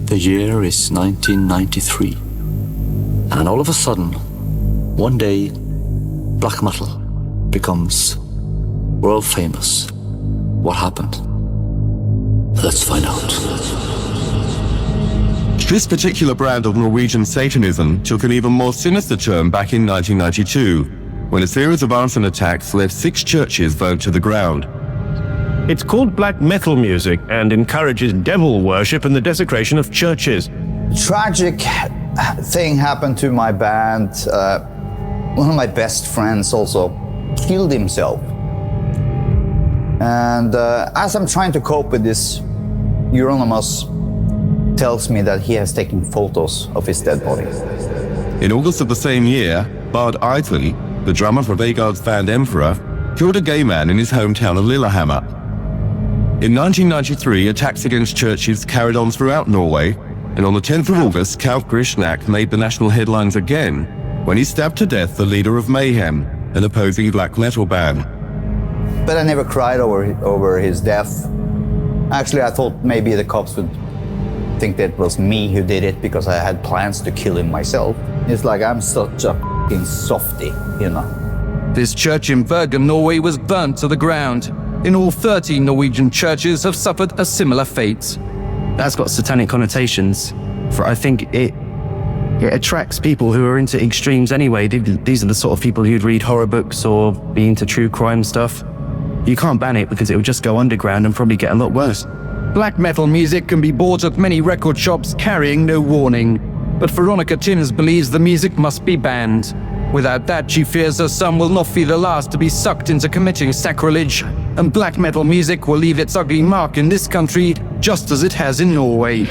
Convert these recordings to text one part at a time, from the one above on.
The year is 1993. And all of a sudden, one day, black metal becomes world famous. What happened? Let's find out. This particular brand of Norwegian Satanism took an even more sinister turn back in 1992, when a series of arson attacks led 6 churches burned to the ground. It's called black metal music and encourages devil worship and the desecration of churches. Tragic thing happened to my band. One of my best friends also killed himself. And as I'm trying to cope with this, Euronymous tells me that he has taken photos of his dead body. In August of the same year, Bard Eitley, the drummer for Vegard's band Emperor, killed a gay man in his hometown of Lillehammer. In 1993, attacks against churches carried on throughout Norway, and on the 10th of August, Count Grishnak made the national headlines again when he stabbed to death the leader of Mayhem, an opposing black metal band. But I never cried over his death. Actually, I thought maybe the cops would think that it was me who did it because I had plans to kill him myself. It's like I'm such a f***ing softie, you know. This church in Varg, Norway was burnt to the ground. In all, 13 Norwegian churches have suffered a similar fate. That's got satanic connotations, for I think it attracts people who are into extremes anyway. These are the sort of people who'd read horror books or be into true crime stuff. You can't ban it because it would just go underground and probably get a lot worse. Black metal music can be bought at many record shops carrying no warning, but Veronica Timms believes the music must be banned. Without that, she fears her son will not be the last to be sucked into committing sacrilege, and black metal music will leave its ugly mark in this country just as it has in Norway.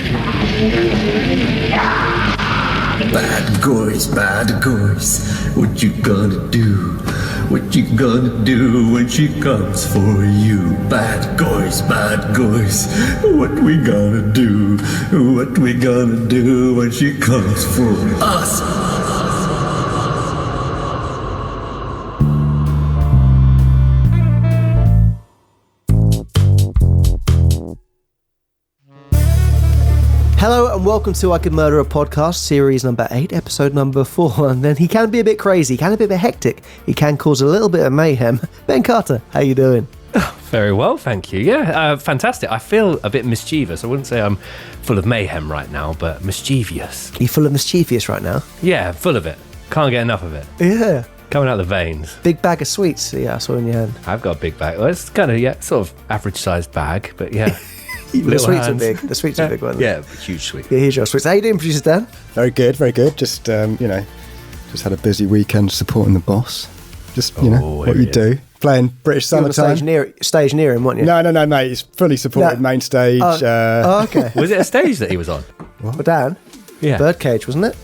Bad guys, what you gonna do? What you gonna do when she comes for you? Bad guys, what we gonna do? What we gonna do when she comes for us? Hello and welcome to I Could Murder a Podcast, series number 8, episode number 4. And then he can be a bit crazy, he can be a bit hectic, he can cause a little bit of mayhem. Ben Carter, how you doing? Very well, thank you. Yeah, fantastic. I feel a bit mischievous. I wouldn't say I'm full of mayhem right now, but mischievous. Are you full of mischievous right now? Yeah, full of it. Can't get enough of it. Yeah. Coming out the veins. Big bag of sweets, yeah, I saw in your hand. I've got a big bag. Well, it's kind of, sort of average-sized bag, but yeah. The sweets are big. The sweets are big ones. Yeah, huge sweet. Yeah, here's your sweets. How you doing, producer Dan? Very good. Just, just had a busy weekend supporting the boss. Just, what you do. Playing British Summertime. Stage near him, weren't you? No, mate. He's fully supported main stage. Okay. Was it a stage that he was on? Well, Dan? Yeah. Birdcage, wasn't it?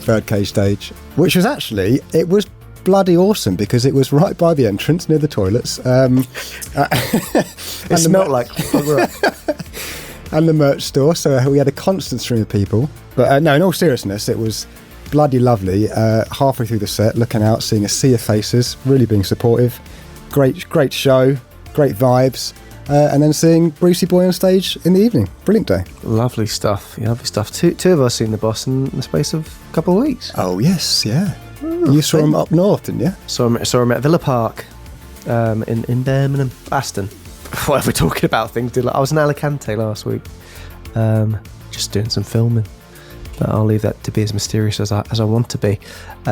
Birdcage stage. Which was actually, it was bloody awesome because it was right by the entrance near the toilets. It smelled like and the merch store, so we had a constant stream of people. But no, in all seriousness, it was bloody lovely. Halfway through the set, looking out, seeing a sea of faces, really being supportive. Great show, great vibes. And then seeing Brucey Boy on stage in the evening. Brilliant day. Lovely stuff. Two of us seen the boss in the space of a couple of weeks. Oh yes, yeah. You saw him up north, didn't you? Saw him at Villa Park in Birmingham. Aston. What are we talking about? I was in Alicante last week, just doing some filming. But I'll leave that to be as mysterious as I want to be.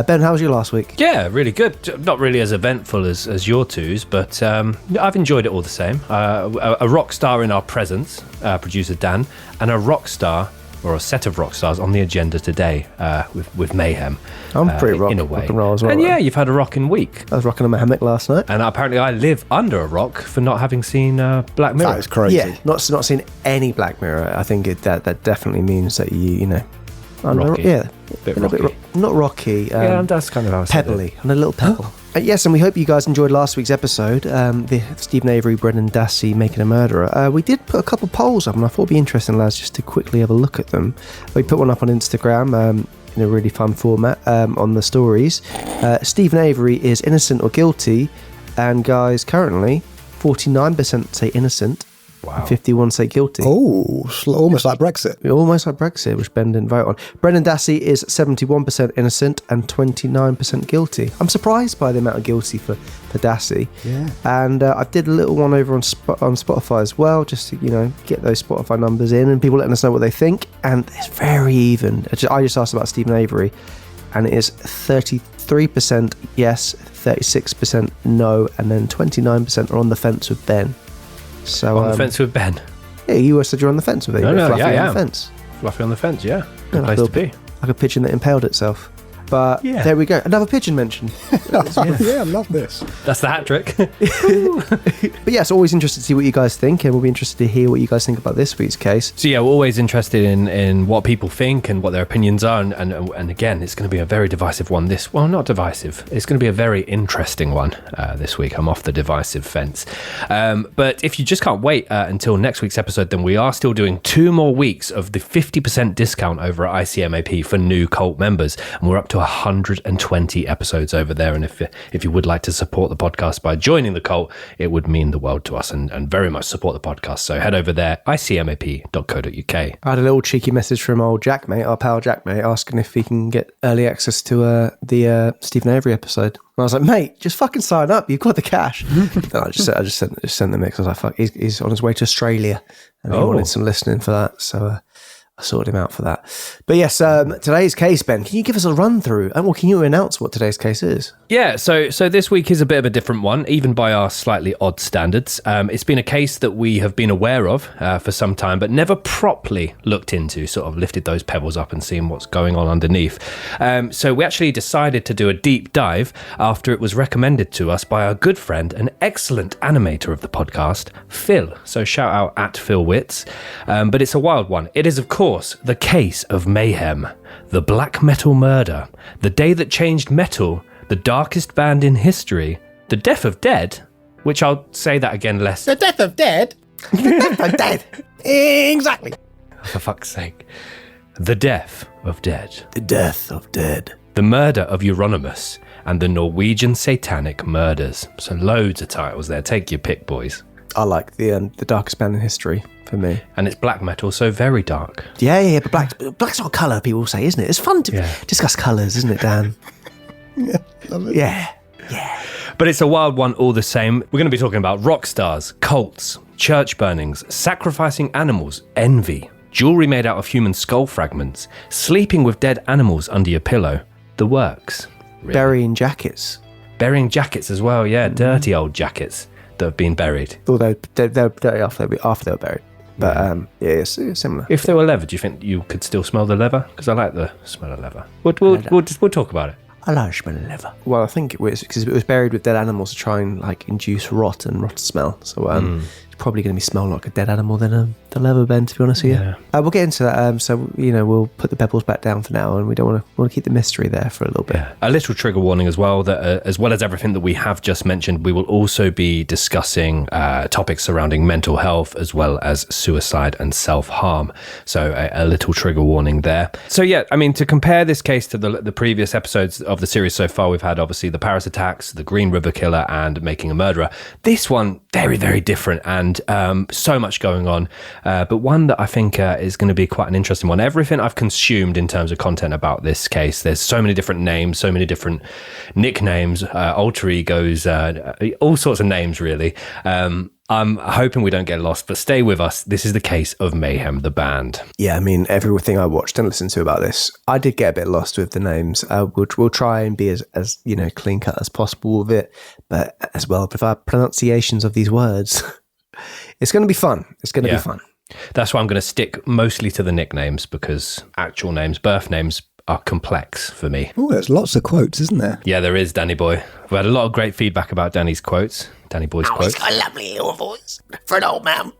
Ben, how was your last week? Yeah, really good. Not really as eventful as your twos, but I've enjoyed it all the same. A rock star in our presence, producer Dan, and a rock star, or a set of rock stars on the agenda today with Mayhem. I'm pretty rock in a way. and roll as well. And right? you've had a rocking week. I was rocking a hammock last night. And apparently I live under a rock for not having seen Black Mirror. That is crazy. Yeah, not seen any Black Mirror. I think that definitely means that you know. Rocky. Yeah. Bit rocky. Not rocky. Yeah, that's kind of how I said pebbly. On a little pebble. Yes, and we hope you guys enjoyed last week's episode. The Stephen Avery, Brendan Dassey making a murderer. We did put a couple polls up, and I thought it'd be interesting, lads, just to quickly have a look at them. We put one up on Instagram in a really fun format on the stories. Stephen Avery is innocent or guilty, and guys, currently 49% say innocent, Wow. 51 say guilty. Oh, almost like Brexit. Almost like Brexit, which Ben didn't vote on. Brendan Dassey is 71% innocent and 29% guilty. I'm surprised by the amount of guilty for Dassey. Yeah. And I did a little one over on Spotify as well, just to, get those Spotify numbers in and people letting us know what they think. And it's very even. I just asked about Stephen Avery, and it is 33% yes, 36% no, and then 29% are on the fence with Ben. So on the fence with Ben? Yeah, you said you're on the fence with it. No, fluffy yeah, on the fence. Fluffy on the fence, yeah. Good place to be. Like a pigeon that impaled itself. But there we go. Another pigeon mentioned. Yeah, I love this. That's the hat trick. But yeah, it's always interested to see what you guys think, and we'll be interested to hear what you guys think about this week's case. So yeah, we're always interested in what people think and what their opinions are, and again, it's going to be a very divisive one. Not divisive. It's going to be a very interesting one this week. I'm off the divisive fence. But if you just can't wait until next week's episode, then we are still doing 2 more weeks of the 50% discount over at ICMAP for new cult members, and we're up to 120 episodes over there. And if you would like to support the podcast by joining the cult, it would mean the world to us and very much support the podcast. So head over there, icmap.co.uk. I had a little cheeky message from old Jack, mate, our pal Jack, mate, asking if he can get early access to the Stephen Avery episode. And I was like, mate, just fucking sign up. You've got the cash. Then I just sent the mix. I was like, fuck, he's on his way to Australia, and he wanted some listening for that. So I sorted him out for that. But yes, today's case, Ben, can you give us a run through? And can you announce what today's case is? Yeah, so this week is a bit of a different one, even by our slightly odd standards. It's been a case that we have been aware of for some time, but never properly looked into, sort of lifted those pebbles up and seen what's going on underneath. So we actually decided to do a deep dive after it was recommended to us by our good friend, an excellent animator of the podcast, Phil. So shout out at Phil Witts. But it's a wild one. It is, of course, the case of Mayhem, the black metal murder, the day that changed metal, the darkest band in history, the death of Dead, which I'll say that again less. The death of Dead? The death of Dead. Exactly. For fuck's sake. The death of Dead. The death of Dead. The murder of Euronymous, and the Norwegian satanic murders. So loads of titles there. Take your pick, boys. I like the darkest band in history for me. And it's black metal, so very dark. Yeah, but black's not colour, people say, isn't it? It's fun to discuss colours, isn't it, Dan? Yeah, love it. Yeah. But it's a wild one all the same. We're going to be talking about rock stars, cults, church burnings, sacrificing animals, envy, jewellery made out of human skull fragments, sleeping with dead animals under your pillow, the works. Really. Burying jackets. Burying jackets as well, yeah. Dirty old jackets that have been buried. Although they're dirty after they were buried. But it's similar. If they were leather, do you think you could still smell the leather? Because I like the smell of leather. We'll talk about it. I like the smell of leather. Well, I think it was because it was buried with dead animals to try and induce rot smell. So it's probably going to be smell like a dead animal than the leather, Ben, to be honest with you. Yeah. We'll get into that. So we'll put the pebbles back down for now, and we don't want to keep the mystery there for a little bit. Yeah. A little trigger warning as well, that as well as everything that we have just mentioned, we will also be discussing topics surrounding mental health as well as suicide and self-harm. So a little trigger warning there. So yeah, I mean, to compare this case to the previous episodes of the series so far, we've had obviously the Paris attacks, the Green River killer, and Making a Murderer. This one, very, very different, and so much going on. But one that I think is going to be quite an interesting one. Everything I've consumed in terms of content about this case, there's so many different names, so many different nicknames, alter egos, all sorts of names, really. I'm hoping we don't get lost, but stay with us. This is the case of Mayhem, the band. Yeah, I mean, everything I watched and listened to about this, I did get a bit lost with the names. We'll try and be as clean cut as possible with it, but as well with our pronunciations of these words. It's going to be fun. It's going to be fun. That's why I'm going to stick mostly to the nicknames, because actual names, birth names, are complex for me. Oh, there's lots of quotes, isn't there? Yeah, there is, Danny Boy. We've had a lot of great feedback about Danny's quotes. Danny Boy's quotes. He's got a lovely little voice for an old man.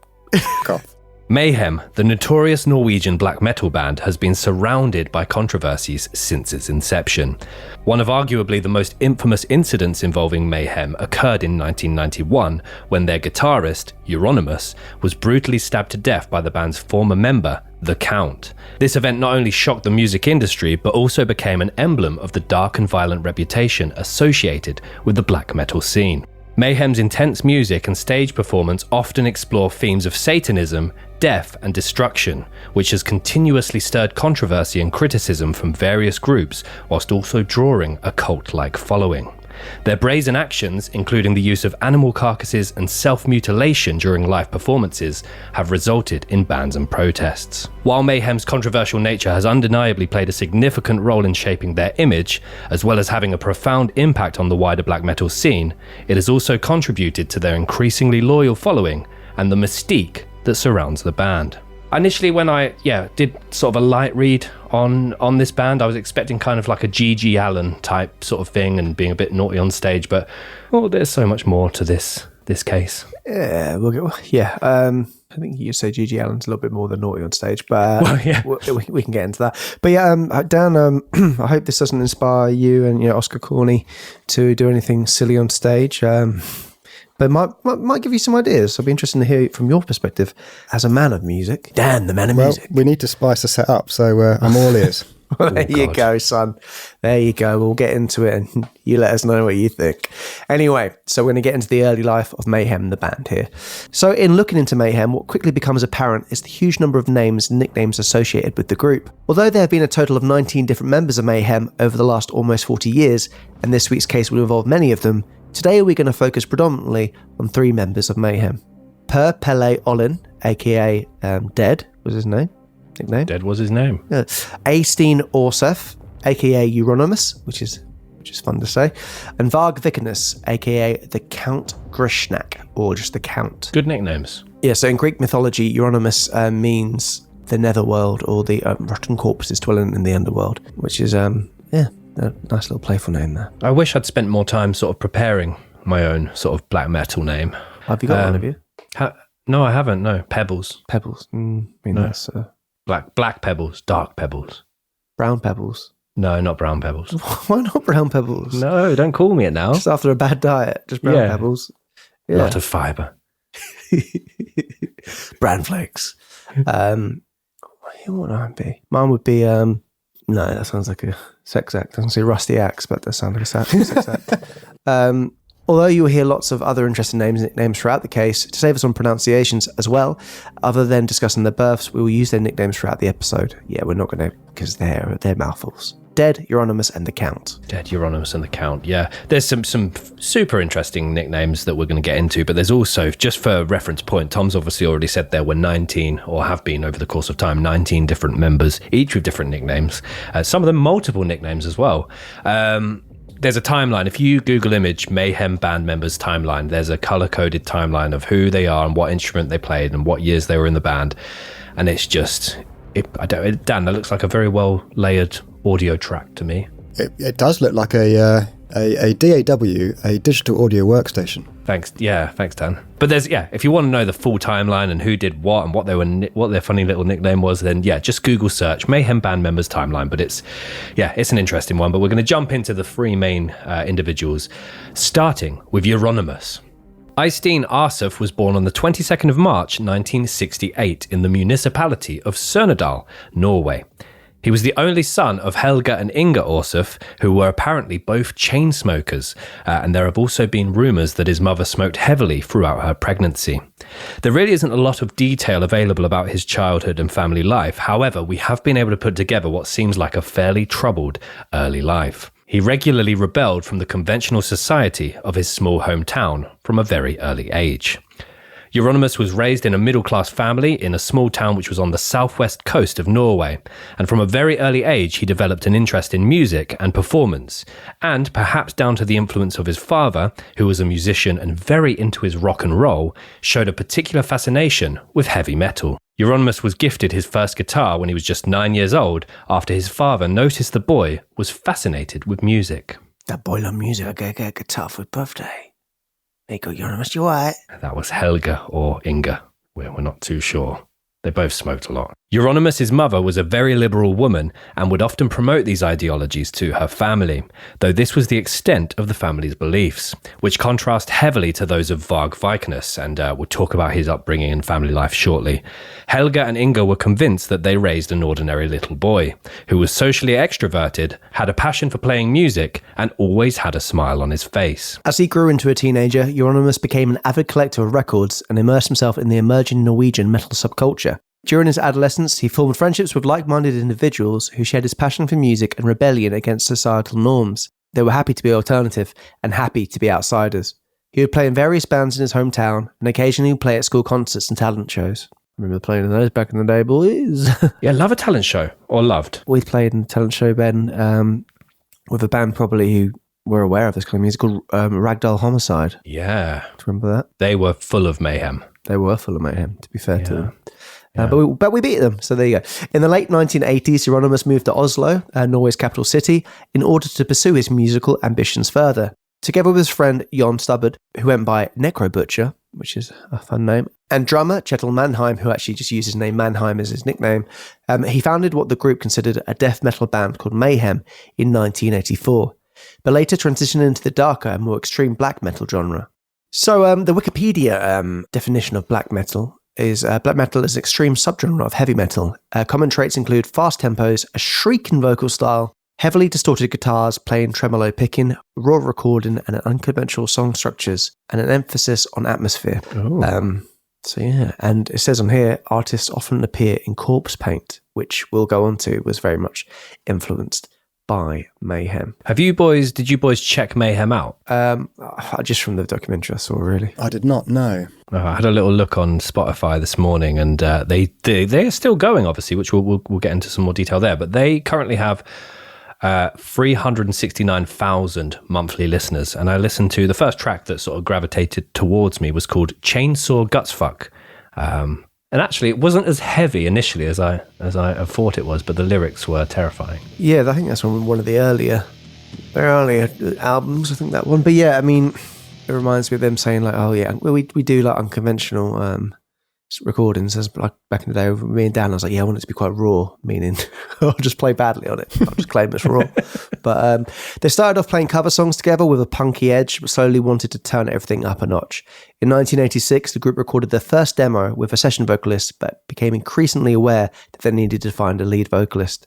Mayhem, the notorious Norwegian black metal band, has been surrounded by controversies since its inception. One of arguably the most infamous incidents involving Mayhem occurred in 1991 when their guitarist, Euronymous, was brutally stabbed to death by the band's former member, The Count. This event not only shocked the music industry, but also became an emblem of the dark and violent reputation associated with the black metal scene. Mayhem's intense music and stage performance often explore themes of Satanism, death, and destruction, which has continuously stirred controversy and criticism from various groups, whilst also drawing a cult-like following. Their brazen actions, including the use of animal carcasses and self-mutilation during live performances, have resulted in bans and protests. While Mayhem's controversial nature has undeniably played a significant role in shaping their image, as well as having a profound impact on the wider black metal scene, it has also contributed to their increasingly loyal following and the mystique that surrounds the band. Initially, when I did sort of a light read on this band, I was expecting kind of like a G.G. Allen type sort of thing and being a bit naughty on stage, but there's so much more to this case. Yeah, I think you say G.G. Allen's a little bit more than naughty on stage, but we can get into that. But yeah, Dan, I hope this doesn't inspire you and Oscar Corney to do anything silly on stage. But might give you some ideas. I'd be interested to hear from your perspective as a man of music. Dan, the man of music. We need to spice the set up, so I'm all ears. Well, there you go, son. There you go. We'll get into it and you let us know what you think. Anyway, so we're going to get into the early life of Mayhem, the band here. So in looking into Mayhem, what quickly becomes apparent is the huge number of names and nicknames associated with the group. Although there have been a total of 19 different members of Mayhem over the last almost 40 years, and this week's case will involve many of them, today we're going to focus predominantly on 3 members of Mayhem. Per Pele Olin, aka Dead, was his nickname. Dead was his name. Yeah. Eystein Orsef, aka Euronymous, which is fun to say, and Varg Vikernes, aka the Count Grishnak, or just the Count. Good nicknames. Yeah, so in Greek mythology, Euronymous means the netherworld, or the rotten corpses dwelling in the underworld, which is a nice little playful name there. I wish I'd spent more time sort of preparing my own sort of black metal name. Have you got one of you? No, I haven't. No, Pebbles. Pebbles. That's black pebbles, dark pebbles, brown pebbles. No, not brown pebbles. Why not brown pebbles? No, don't call me it now. Just after a bad diet, just brown pebbles. Yeah. Lot of fibre. Bran flakes. What would I be? Mine would be no, that sounds like a sex act. I was going to say Rusty Axe, but that sounds like a sex act. Although you will hear lots of other interesting nicknames throughout the case, to save us on pronunciations as well, other than discussing their births, we will use their nicknames throughout the episode. Yeah, we're not going to, because they're mouthfuls. Dead, Euronymous, and the Count. Dead, Euronymous, and the Count, yeah. There's some super interesting nicknames that we're going to get into, but there's also, just for reference point, Tom's obviously already said there were 19, or have been over the course of time, 19 different members, each with different nicknames. Some of them multiple nicknames as well. There's a timeline. If you Google image Mayhem band members timeline, there's a color-coded timeline of who they are and what instrument they played and what years they were in the band. And it's just, Dan, that looks like a very well-layered audio track to me. It does look like a DAW, a digital audio workstation. Thanks, Dan. But there's, if you want to know the full timeline and who did what and what their funny little nickname was, then just Google search Mayhem band members timeline. But it's an interesting one. But we're going to jump into the 3 main individuals, starting with Euronymous. Eystein Orsef was born on the 22nd of March 1968 in the municipality of Surnadal, Norway. He was the only son of Helga and Inga Orsef, who were apparently both chain smokers, and there have also been rumours that his mother smoked heavily throughout her pregnancy. There really isn't a lot of detail available about his childhood and family life. However, we have been able to put together what seems like a fairly troubled early life. He regularly rebelled from the conventional society of his small hometown from a very early age. Euronymous was raised in a middle-class family in a small town which was on the southwest coast of Norway, and from a very early age he developed an interest in music and performance, and perhaps down to the influence of his father, who was a musician and very into his rock and roll, showed a particular fascination with heavy metal. Euronymous was gifted his first guitar when he was just 9 years old, after his father noticed the boy was fascinated with music. That boy loved music. I get a guitar for his birthday. There you go, Euronymous, you alright? That was Helga or Inga. We're not too sure. They both smoked a lot. Euronymous' mother was a very liberal woman and would often promote these ideologies to her family, though this was the extent of the family's beliefs, which contrast heavily to those of Varg Vikernes, and we'll talk about his upbringing and family life shortly. Helga and Inga were convinced that they raised an ordinary little boy, who was socially extroverted, had a passion for playing music, and always had a smile on his face. As he grew into a teenager, Euronymous became an avid collector of records and immersed himself in the emerging Norwegian metal subculture. During his adolescence, he formed friendships with like-minded individuals who shared his passion for music and rebellion against societal norms. They were happy to be alternative and happy to be outsiders. He would play in various bands in his hometown and occasionally play at school concerts and talent shows. I remember playing in those back in the day, boys. Yeah, love a talent show, or loved. We played in a talent show, Ben, with a band probably who were aware of this kind of music called Ragdoll Homicide. Yeah. Do you remember that? They were full of mayhem. They were full of mayhem, to be fair to them. But we beat them, so there you go. In the late 1980s, Euronymous moved to Oslo, Norway's capital city, in order to pursue his musical ambitions further. Together with his friend Jon Stubbard, who went by Necro Butcher, which is a fun name, and drummer Kjetil Mannheim, who actually just used his name Mannheim as his nickname, he founded what the group considered a death metal band called Mayhem in 1984, but later transitioned into the darker and more extreme black metal genre. So the Wikipedia definition of black metal is black metal is an extreme subgenre of heavy metal. Common traits include fast tempos, a shrieking vocal style, heavily distorted guitars playing tremolo picking, raw recording, and unconventional song structures, and an emphasis on atmosphere. So yeah, and it says on here, artists often appear in corpse paint, which we'll go on to was very much influenced by Mayhem. Did you boys check Mayhem out? Just from the documentary I saw, really. I did not know. I had a little look on Spotify this morning, and they are still going, obviously, which we'll get into some more detail there. But they currently have 369,000 monthly listeners, and I listened to the first track that sort of gravitated towards me was called Chainsaw Gutsfuck. And actually, it wasn't as heavy initially as I thought it was, but the lyrics were terrifying. Yeah, I think that's one of the earlier albums, I think that one. But yeah, I mean, it reminds me of them saying like, oh yeah, we do like unconventional recordings. As like back in the day with me and Dan, I was like, yeah, I want it to be quite raw, meaning I'll just play badly on it. I'll just claim it's raw. But they started off playing cover songs together with a punky edge, but slowly wanted to turn everything up a notch. In 1986, the group recorded their first demo with a session vocalist, but became increasingly aware that they needed to find a lead vocalist.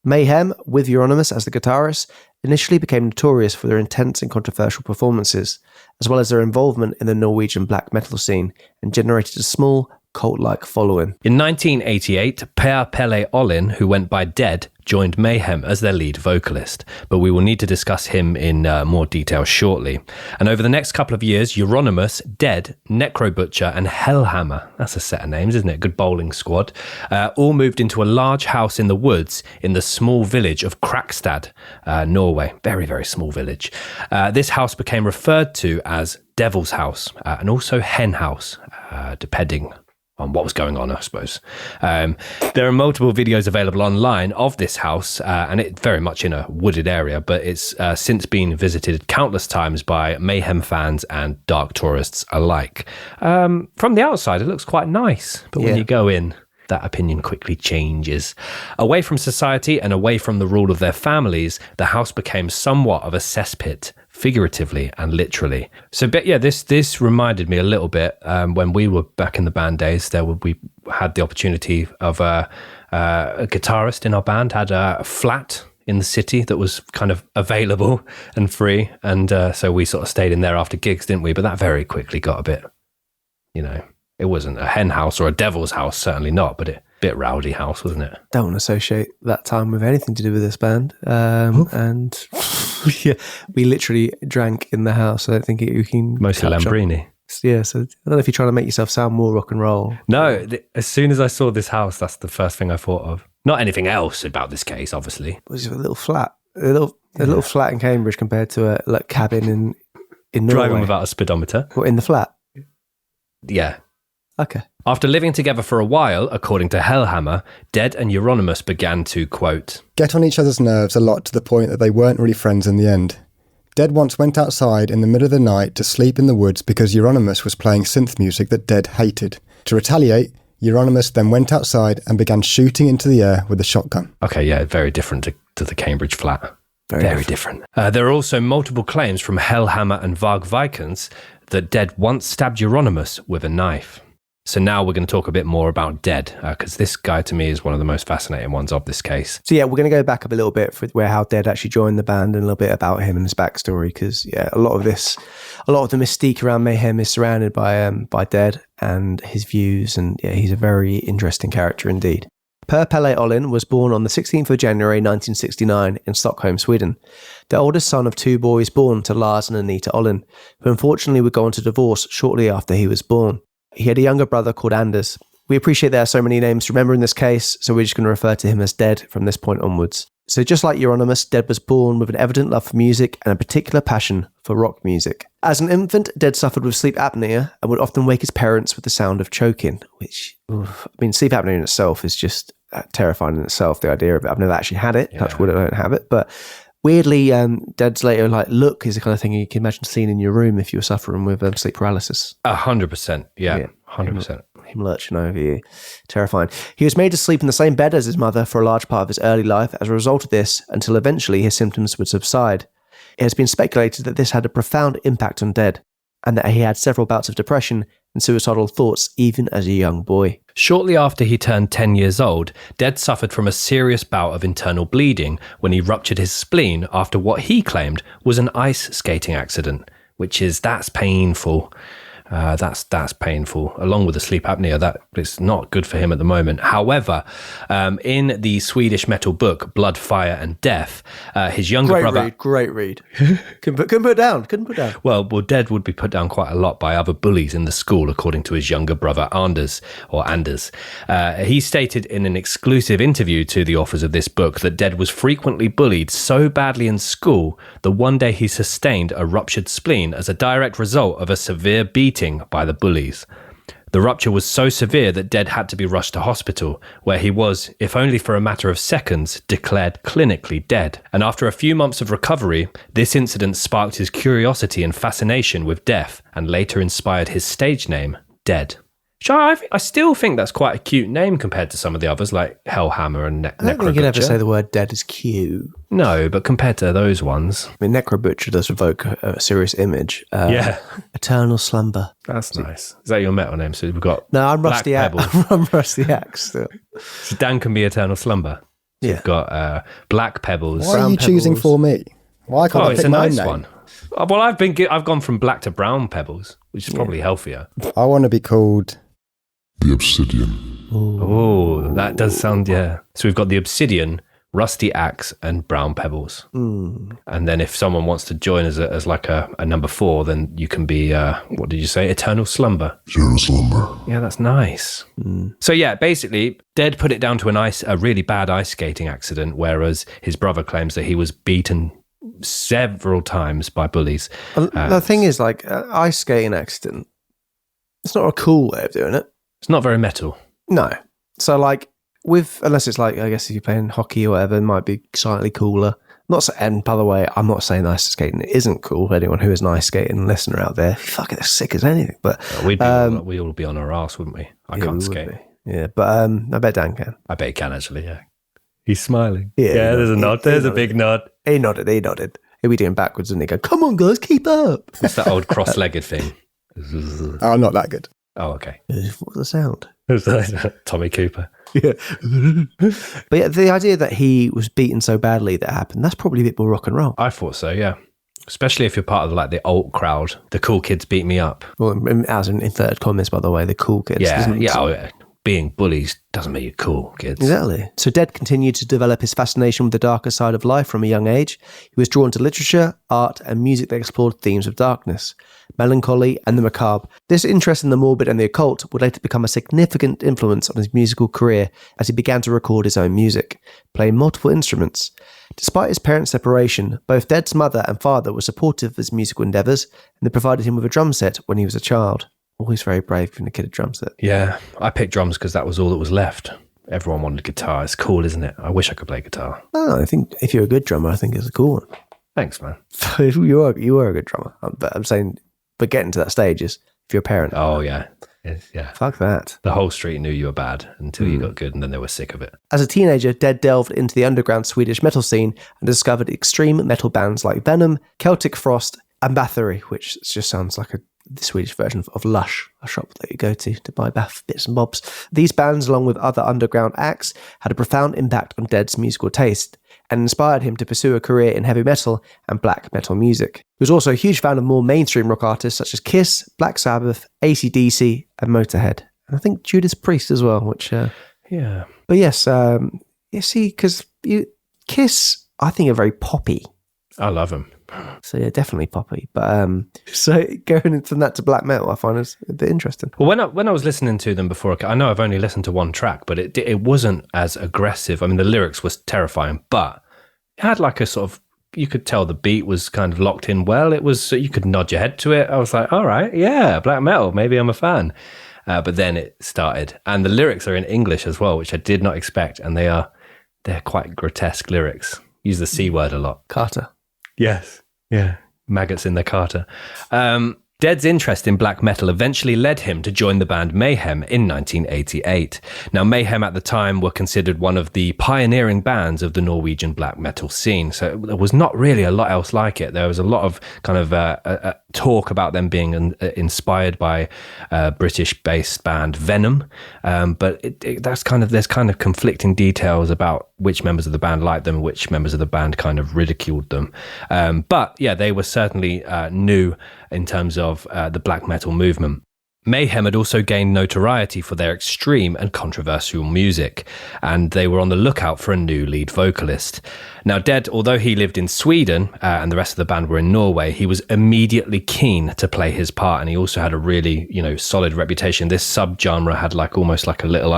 Mayhem, with Euronymous as the guitarist, initially became notorious for their intense and controversial performances, as well as their involvement in the Norwegian black metal scene, and generated a small, cult-like following. In 1988, Per Pelle Olin, who went by Dead, joined Mayhem as their lead vocalist, but we will need to discuss him in more detail shortly. And over the next couple of years, Euronymous, Dead, Necro Butcher, and Hellhammer, that's a set of names, isn't it? Good bowling squad, all moved into a large house in the woods in the small village of Krakstad, Norway. Very, very small village. This house became referred to as Devil's House, and also Hen House, depending on what was going on, I suppose. There are multiple videos available online of this house, and it's very much in a wooded area, but it's since been visited countless times by Mayhem fans and dark tourists alike. From the outside, it looks quite nice, but when you go in, that opinion quickly changes. Away from society and away from the rule of their families, the house became somewhat of a cesspit, figuratively and literally. So, but yeah, this reminded me a little bit when we were back in the band days. We had the opportunity of a guitarist in our band had a flat in the city that was kind of available and free, and so we sort of stayed in there after gigs, didn't we? But that very quickly got a bit, it wasn't a hen house or a devil's house, certainly not, but a bit rowdy house, wasn't it? Don't want to associate that time with anything to do with this band. And yeah, we literally drank in the house. I don't think you can... Mostly Lambrini. Yeah, so I don't know if you're trying to make yourself sound more rock and roll. No, as soon as I saw this house, that's the first thing I thought of. Not anything else about this case, obviously. It was a little flat. A little flat in Cambridge compared to a cabin in Norway. Driving without a speedometer. What, in the flat? Yeah. Okay. After living together for a while, according to Hellhammer, Dead and Euronymous began to, quote, get on each other's nerves a lot to the point that they weren't really friends in the end. Dead once went outside in the middle of the night to sleep in the woods because Euronymous was playing synth music that Dead hated. To retaliate, Euronymous then went outside and began shooting into the air with a shotgun. Okay, yeah, very different to the Cambridge flat. Very different. There are also multiple claims from Hellhammer and Varg Vikernes that Dead once stabbed Euronymous with a knife. So now we're going to talk a bit more about Dead, because this guy to me is one of the most fascinating ones of this case. So yeah, we're going to go back up a little bit for how Dead actually joined the band and a little bit about him and his backstory, because a lot of the mystique around Mayhem is surrounded by Dead and his views, and he's a very interesting character indeed. Per Pelle Olin was born on the 16th of January 1969 in Stockholm, Sweden, the oldest son of two boys born to Lars and Anita Olin, who unfortunately would go on to divorce shortly after he was born. He had a younger brother called Anders. We appreciate there are so many names to remember in this case, so we're just going to refer to him as Dead from this point onwards. So just like Euronymous, Dead was born with an evident love for music and a particular passion for rock music. As an infant, Dead suffered with sleep apnea and would often wake his parents with the sound of choking, which, sleep apnea in itself is just terrifying in itself, the idea of it. I've never actually had it, touch wood, I don't have it, but weirdly, Dead's later look is the kind of thing you can imagine seeing in your room if you were suffering with sleep paralysis. 100%, yeah, 100%. Him lurching over you. Terrifying. He was made to sleep in the same bed as his mother for a large part of his early life as a result of this, until eventually his symptoms would subside. It has been speculated that this had a profound impact on Dead, and that he had several bouts of depression and suicidal thoughts even as a young boy. Shortly after he turned 10 years old, Dead suffered from a serious bout of internal bleeding when he ruptured his spleen after what he claimed was an ice skating accident, that's painful. That's painful, along with the sleep apnea. That is not good for him at the moment. However, in the Swedish metal book Blood, Fire and Death, his younger brother... Great read. Couldn't put down. Well, Dead would be put down quite a lot by other bullies in the school, according to his younger brother Anders. He stated in an exclusive interview to the authors of this book that Dead was frequently bullied so badly in school that one day he sustained a ruptured spleen as a direct result of a severe beating by the bullies. The rupture was so severe that Dead had to be rushed to hospital, where he was, if only for a matter of seconds, declared clinically dead. And after a few months of recovery, this incident sparked his curiosity and fascination with death, and later inspired his stage name, Dead. I still think that's quite a cute name compared to some of the others, like Hellhammer and Necrobutcher. I don't think you can ever say the word Dead is cute. No, but compared to those ones... Necrobutcher does evoke a serious image. Eternal Slumber. That's nice. Is that your metal name? So we've got... No, I'm Rusty Axe. I'm Rusty Axe still. So Dan can be Eternal Slumber. So we've got Black Pebbles. Why are you choosing for me? Why can't I pick my own name? One. Well, I've gone from black to brown pebbles, which is probably healthier. I want to be called the Obsidian. Oh, that does sound, So we've got the Obsidian, Rusty Axe, and Brown Pebbles. And then if someone wants to join as like a number 4, then you can be, what did you say? Eternal Slumber. Eternal Slumber. Yeah, that's nice. So basically, Dead put it down to a really bad ice skating accident, whereas his brother claims that he was beaten several times by bullies. The thing is, ice skating accident, it's not a cool way of doing it. It's not very metal. No. So unless it's I guess if you're playing hockey or whatever, it might be slightly cooler. And by the way, I'm not saying ice skating isn't cool for anyone who is an ice skating listener out there. Fuck it, as sick as anything. But we'd all be on our arse, wouldn't we? I can't skate. Yeah, but I bet Dan can. I bet he can actually, yeah. He's smiling. Yeah, there's a nod. There's a big nod. He nodded. He'll be doing backwards and he go, come on guys, keep up. It's that old cross-legged thing. I'm not that good. Oh, okay. What's the sound? Tommy Cooper. Yeah. But the idea that he was beaten so badly that happened, that's probably a bit more rock and roll. I thought so, yeah. Especially if you're part of the alt crowd. The cool kids beat me up. Well, as in inverted commas, by the way, the cool kids. Yeah. Being bullies doesn't make you cool, kids. Exactly. So Dead continued to develop his fascination with the darker side of life from a young age. He was drawn to literature, art, and music that explored themes of darkness, melancholy, and the macabre. This interest in the morbid and the occult would later become a significant influence on his musical career as he began to record his own music, playing multiple instruments. Despite his parents' separation, both Dead's mother and father were supportive of his musical endeavours, and they provided him with a drum set when he was a child. Always very brave giving a kid a drum set. Yeah, I picked drums because that was all that was left. Everyone wanted guitar. It's cool, isn't it? I wish I could play guitar. Oh, I think if you're a good drummer, I think it's a cool one. Thanks, man. You are a good drummer. But I'm saying, but getting to that stage is if you're a parent. Oh, yeah. Yeah. Fuck that. The whole street knew you were bad until you got good, and then they were sick of it. As a teenager, Dead delved into the underground Swedish metal scene and discovered extreme metal bands like Venom, Celtic Frost, and Bathory, which just sounds like the Swedish version of Lush, a shop that you go to buy bath bits and bobs. These bands, along with other underground acts, had a profound impact on Dead's musical taste and inspired him to pursue a career in heavy metal and black metal music. He was also a huge fan of more mainstream rock artists such as Kiss, Black Sabbath, AC/DC, and Motorhead. And I think Judas Priest as well, which... yeah. But yes, you see, because Kiss, I think, are very poppy. I love them. So yeah, definitely poppy. But so going from that to black metal, I find is a bit interesting. Well, when I was listening to them before, I know I've only listened to one track, but it wasn't as aggressive. I mean, the lyrics was terrifying, but it had like a sort of, you could tell the beat was kind of locked in well. It was, you could nod your head to it. I was like, all right, yeah, black metal, maybe I'm a fan. But then it started, and the lyrics are in English as well, which I did not expect, and they're quite grotesque lyrics. Use the C word a lot. Carter. Yes. Yeah. Maggots in their Carter. Dead's interest in black metal eventually led him to join the band Mayhem in 1988. Now, Mayhem at the time were considered one of the pioneering bands of the Norwegian black metal scene. So there was not really a lot else like it. There was a lot of kind of talk about them being inspired by British-based band Venom. But there's kind of conflicting details about which members of the band liked them, which members of the band kind of ridiculed them. But yeah, they were certainly new in terms of the black metal movement. Mayhem had also gained notoriety for their extreme and controversial music, and they were on the lookout for a new lead vocalist. Now, Dead, although he lived in Sweden and the rest of the band were in Norway, he was immediately keen to play his part, and he also had a really, solid reputation. This subgenre had almost like a little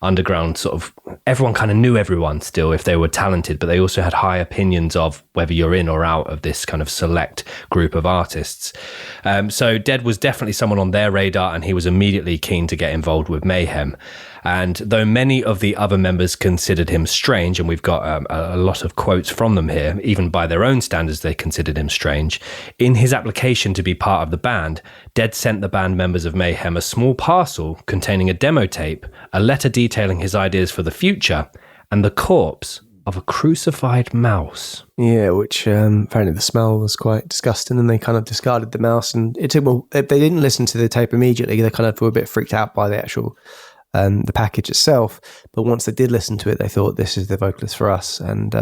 underground sort of, everyone kind of knew everyone still if they were talented, but they also had high opinions of whether you're in or out of this kind of select group of artists. So Dead was definitely someone on their radar, and he was immediately keen to get involved with Mayhem. And though many of the other members considered him strange, and we've got a lot of quotes from them here, even by their own standards, they considered him strange. In his application to be part of the band, Dead sent the band members of Mayhem a small parcel containing a demo tape, a letter detailing his ideas for the future, and the corpse of a crucified mouse. Yeah, which apparently the smell was quite disgusting, and they kind of discarded the mouse. And it took, well, they didn't listen to the tape immediately. They kind of were a bit freaked out by the actual the package itself, but once they did listen to it, they thought, this is the vocalist for us. And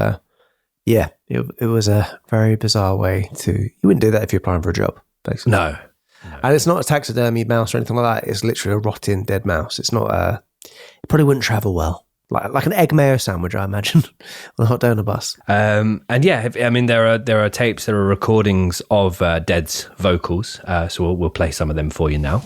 yeah, it was a very bizarre way to, you wouldn't do that if you're applying for a job, basically. No. And it's not a taxidermy mouse or anything like that. It's literally a rotting dead mouse. It's not it probably wouldn't travel well, like an egg mayo sandwich, I imagine, on a hot donor bus. And yeah, I mean, there are tapes, there are recordings of Dead's vocals, so we'll play some of them for you now.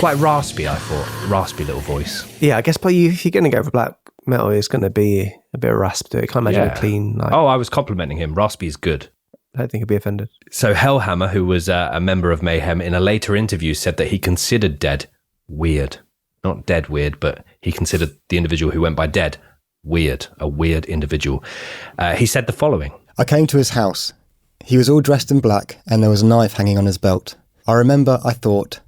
Quite raspy, I thought. Raspy little voice. Yeah, I guess if you're going to go for black metal, it's going to be a bit of rasp to it. I can't imagine a clean... I was complimenting him. Raspy is good. I don't think he'd be offended. So Hellhammer, who was a member of Mayhem, in a later interview said that he considered Dead weird. Not dead weird, but he considered the individual who went by Dead weird. A weird individual. He said the following. I came to his house. He was all dressed in black and there was a knife hanging on his belt. I remember I thought...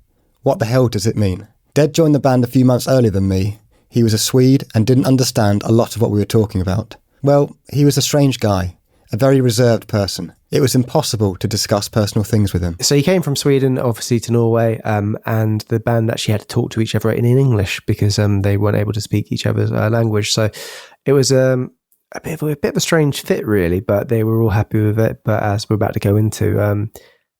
what the hell does it mean? Dead joined the band a few months earlier than me. He was a Swede and didn't understand a lot of what we were talking about. Well, he was a strange guy, a very reserved person. It was impossible to discuss personal things with him. So he came from Sweden, obviously, to Norway, and the band actually had to talk to each other in English because they weren't able to speak each other's language. So it was a bit of a strange fit, really, but they were all happy with it. But as we're about to go into...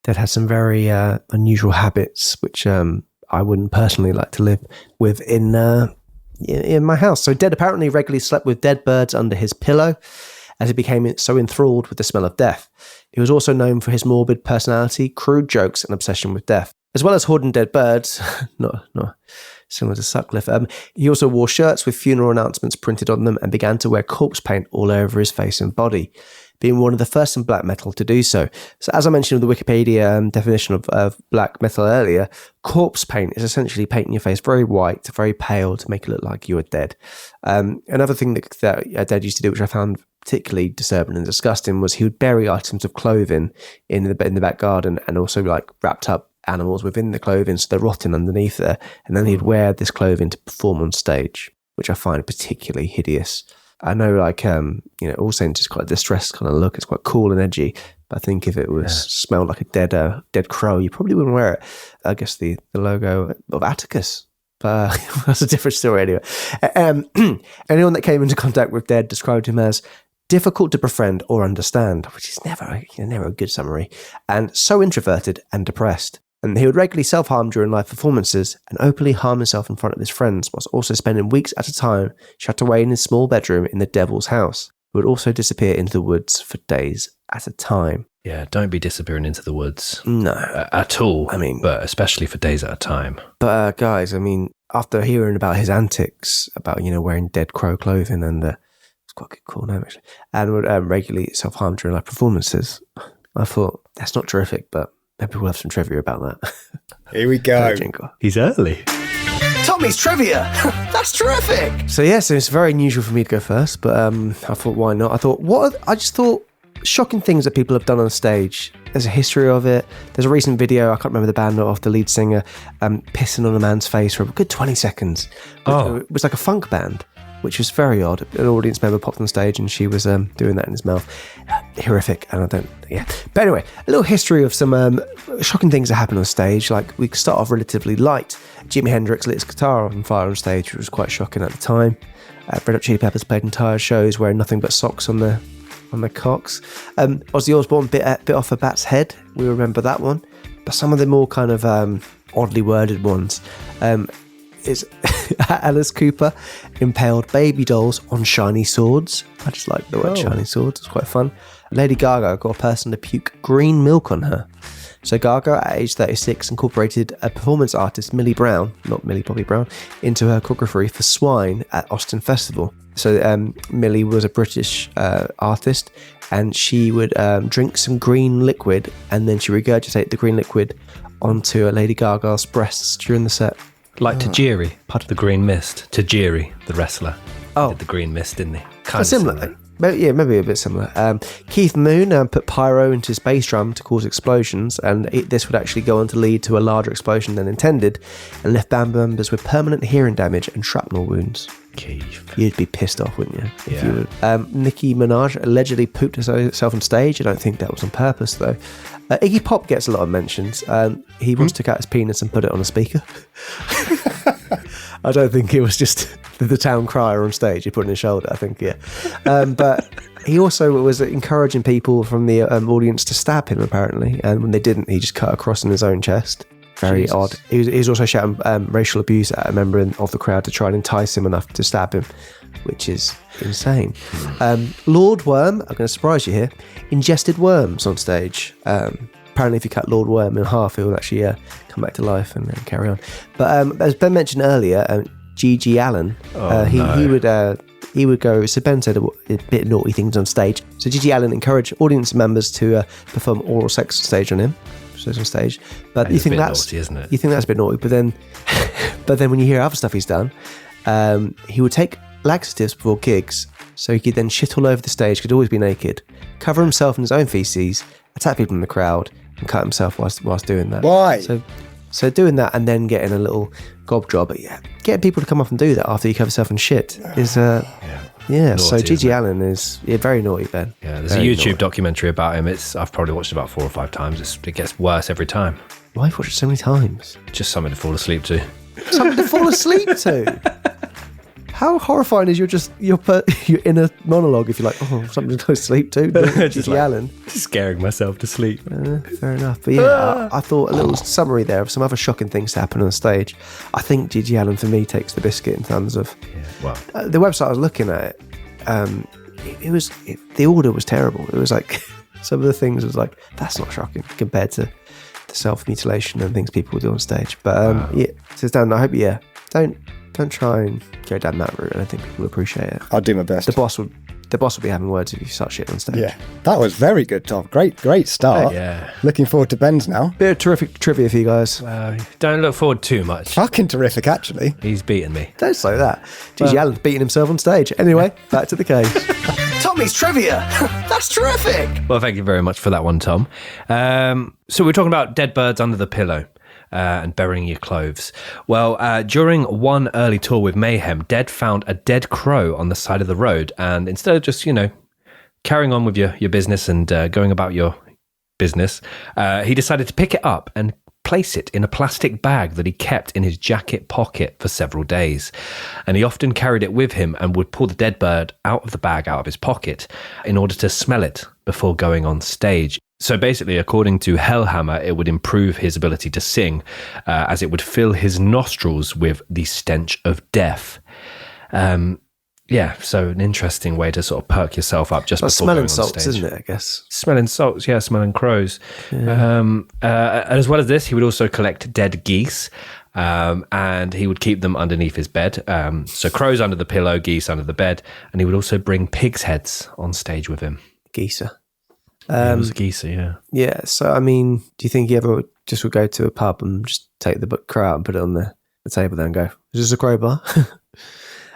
Dead had some very unusual habits, which I wouldn't personally like to live with in my house. So Dead apparently regularly slept with dead birds under his pillow, as he became so enthralled with the smell of death. He was also known for his morbid personality, crude jokes, and obsession with death. As well as hoarding dead birds, not similar to Sutcliffe, he also wore shirts with funeral announcements printed on them and began to wear corpse paint all over his face and body. being one of the first in black metal to do so. So as I mentioned with the Wikipedia definition of black metal earlier, corpse paint is essentially painting your face very white, very pale to make it look like you are dead. Another thing that a dead used to do, which I found particularly disturbing and disgusting, was he would bury items of clothing in the back garden, and also like wrapped up animals within the clothing so they're rotting underneath there, and then he'd wear this clothing to perform on stage, which I find particularly hideous. I know, like, All Saints is quite a distressed kind of look. It's quite cool and edgy. But I think if it was smelled like a dead crow, you probably wouldn't wear it. I guess the logo of Atticus. But that's a different story anyway. Anyone that came into contact with Dead described him as difficult to befriend or understand, which is never a good summary, and so introverted and depressed. And he would regularly self-harm during live performances and openly harm himself in front of his friends, whilst also spending weeks at a time shut away in his small bedroom in the Devil's House. He would also disappear into the woods for days at a time. Yeah, don't be disappearing into the woods. No. At all. I mean, but especially for days at a time. But guys, I mean, after hearing about his antics, about, wearing dead crow clothing, and it's quite a cool name actually, and would regularly self-harm during live performances, I thought, that's not terrific, but maybe we'll have some trivia about that. Here we go. He's early. Tommy's trivia! That's terrific! So it's very unusual for me to go first, but I thought, why not? I just thought shocking things that people have done on stage. There's a history of it. There's a recent video, I can't remember the band, of the lead singer pissing on a man's face for a good 20 seconds. It was like a funk band, which was very odd. An audience member popped on stage and she was doing that in his mouth. Horrific. And But anyway, a little history of some shocking things that happen on stage. Like, we start off relatively light. Jimi Hendrix lit his guitar on fire on stage, which was quite shocking at the time. Red Hot Chili Peppers played entire shows wearing nothing but socks on their cocks. Ozzy Osbourne bit off a bat's head. We remember that one. But some of the more kind of oddly worded ones is Alice Cooper impaled baby dolls on shiny swords. I just like the word shiny swords. It's quite fun. Lady Gaga got a person to puke green milk on her. So Gaga, at age 36, incorporated a performance artist, Millie Brown, not Millie Bobby Brown, into her choreography for Swine at Austin Festival. So Millie was a British artist, and she would drink some green liquid, and then she regurgitate the green liquid onto Lady Gaga's breasts during the set. Like Tajiri, the Green Mist. Tajiri, the wrestler. Did the Green Mist, didn't he? Kind of similar. Maybe a bit similar. Keith Moon put pyro into his bass drum to cause explosions, and this would actually go on to lead to a larger explosion than intended, and left band members with permanent hearing damage and shrapnel wounds. Keith. You'd be pissed off, wouldn't you? If you would. Nicki Minaj allegedly pooped herself on stage. I don't think that was on purpose, though. Iggy Pop gets a lot of mentions. He once took out his penis and put it on a speaker. I don't think it was just the town crier on stage. He put it on his shoulder, I think, but he also was encouraging people from the audience to stab him, apparently. And when they didn't, he just cut across in his own chest. Very odd. He was also shouting racial abuse at a member of the crowd to try and entice him enough to stab him, which is insane. Lord Worm, I'm going to surprise you here, ingested worms on stage. Apparently, if you cut Lord Worm in half, he will actually come back to life and carry on. But as Ben mentioned earlier, G.G. Allen, he would go. So Ben said a bit naughty things on stage. So G.G. Allen encouraged audience members to perform oral sex on stage on him. On stage, but you think that's naughty, isn't it? You think that's a bit naughty, but then when you hear other stuff he's done, he would take laxatives before gigs, so he could then shit all over the stage, could always be naked, cover himself in his own feces, attack people in the crowd, and cut himself whilst doing that. Why? So doing that and then getting a little gob job, getting people to come up and do that after you cover yourself in shit is naughty, so G.G. Allen is very naughty, Ben. Yeah, there's a YouTube documentary about him. I've probably watched it about 4 or 5 times. It gets worse every time. Why have you watched it so many times? Just something to fall asleep to. Something to fall asleep to? How horrifying is your inner monologue if you're like, something to go to sleep to? G.G. Allen. Just scaring myself to sleep. Fair enough. But I thought a little summary there of some other shocking things to happen on stage. I think G.G. Allen, for me, takes the biscuit in terms of... the website I was looking at, the order was terrible. It was like, some of the things was like, that's not shocking compared to the self-mutilation and things people do on stage. But so Dan, I hope don't try and go down that route. I don't think people will appreciate it. I'll do my best. The boss would The boss will be having words if you start shit on stage. Yeah, that was very good, Tom. Great start. Yeah. Looking forward to Ben's now. Bit of terrific trivia for you guys. Don't look forward too much. Fucking terrific, actually. He's beaten me. Don't say that. Gigi Allen's beating himself on stage. Anyway, back to the case. Tommy's trivia. That's terrific. Well, thank you very much for that one, Tom. So we're talking about dead birds under the pillow. And burying your clothes. Well, during one early tour with Mayhem, Dead found a dead crow on the side of the road, and instead of just, carrying on with your business and going about your business, he decided to pick it up and place it in a plastic bag that he kept in his jacket pocket for several days. And he often carried it with him and would pull the dead bird out of the bag out of his pocket in order to smell it before going on stage. So basically, according to Hellhammer, it would improve his ability to sing, as it would fill his nostrils with the stench of death. So an interesting way to sort of perk yourself up just before going on stage. Smelling salts, isn't it, I guess? Smelling salts, yeah, smelling crows. Yeah. As well as this, he would also collect dead geese, and he would keep them underneath his bed. So crows under the pillow, geese under the bed, and he would also bring pigs' heads on stage with him. Geezer. It was a geezer, yeah. Yeah, so I mean, do you think he ever would go to a pub and just take the crow out and put it on the table there and go, is this a crowbar?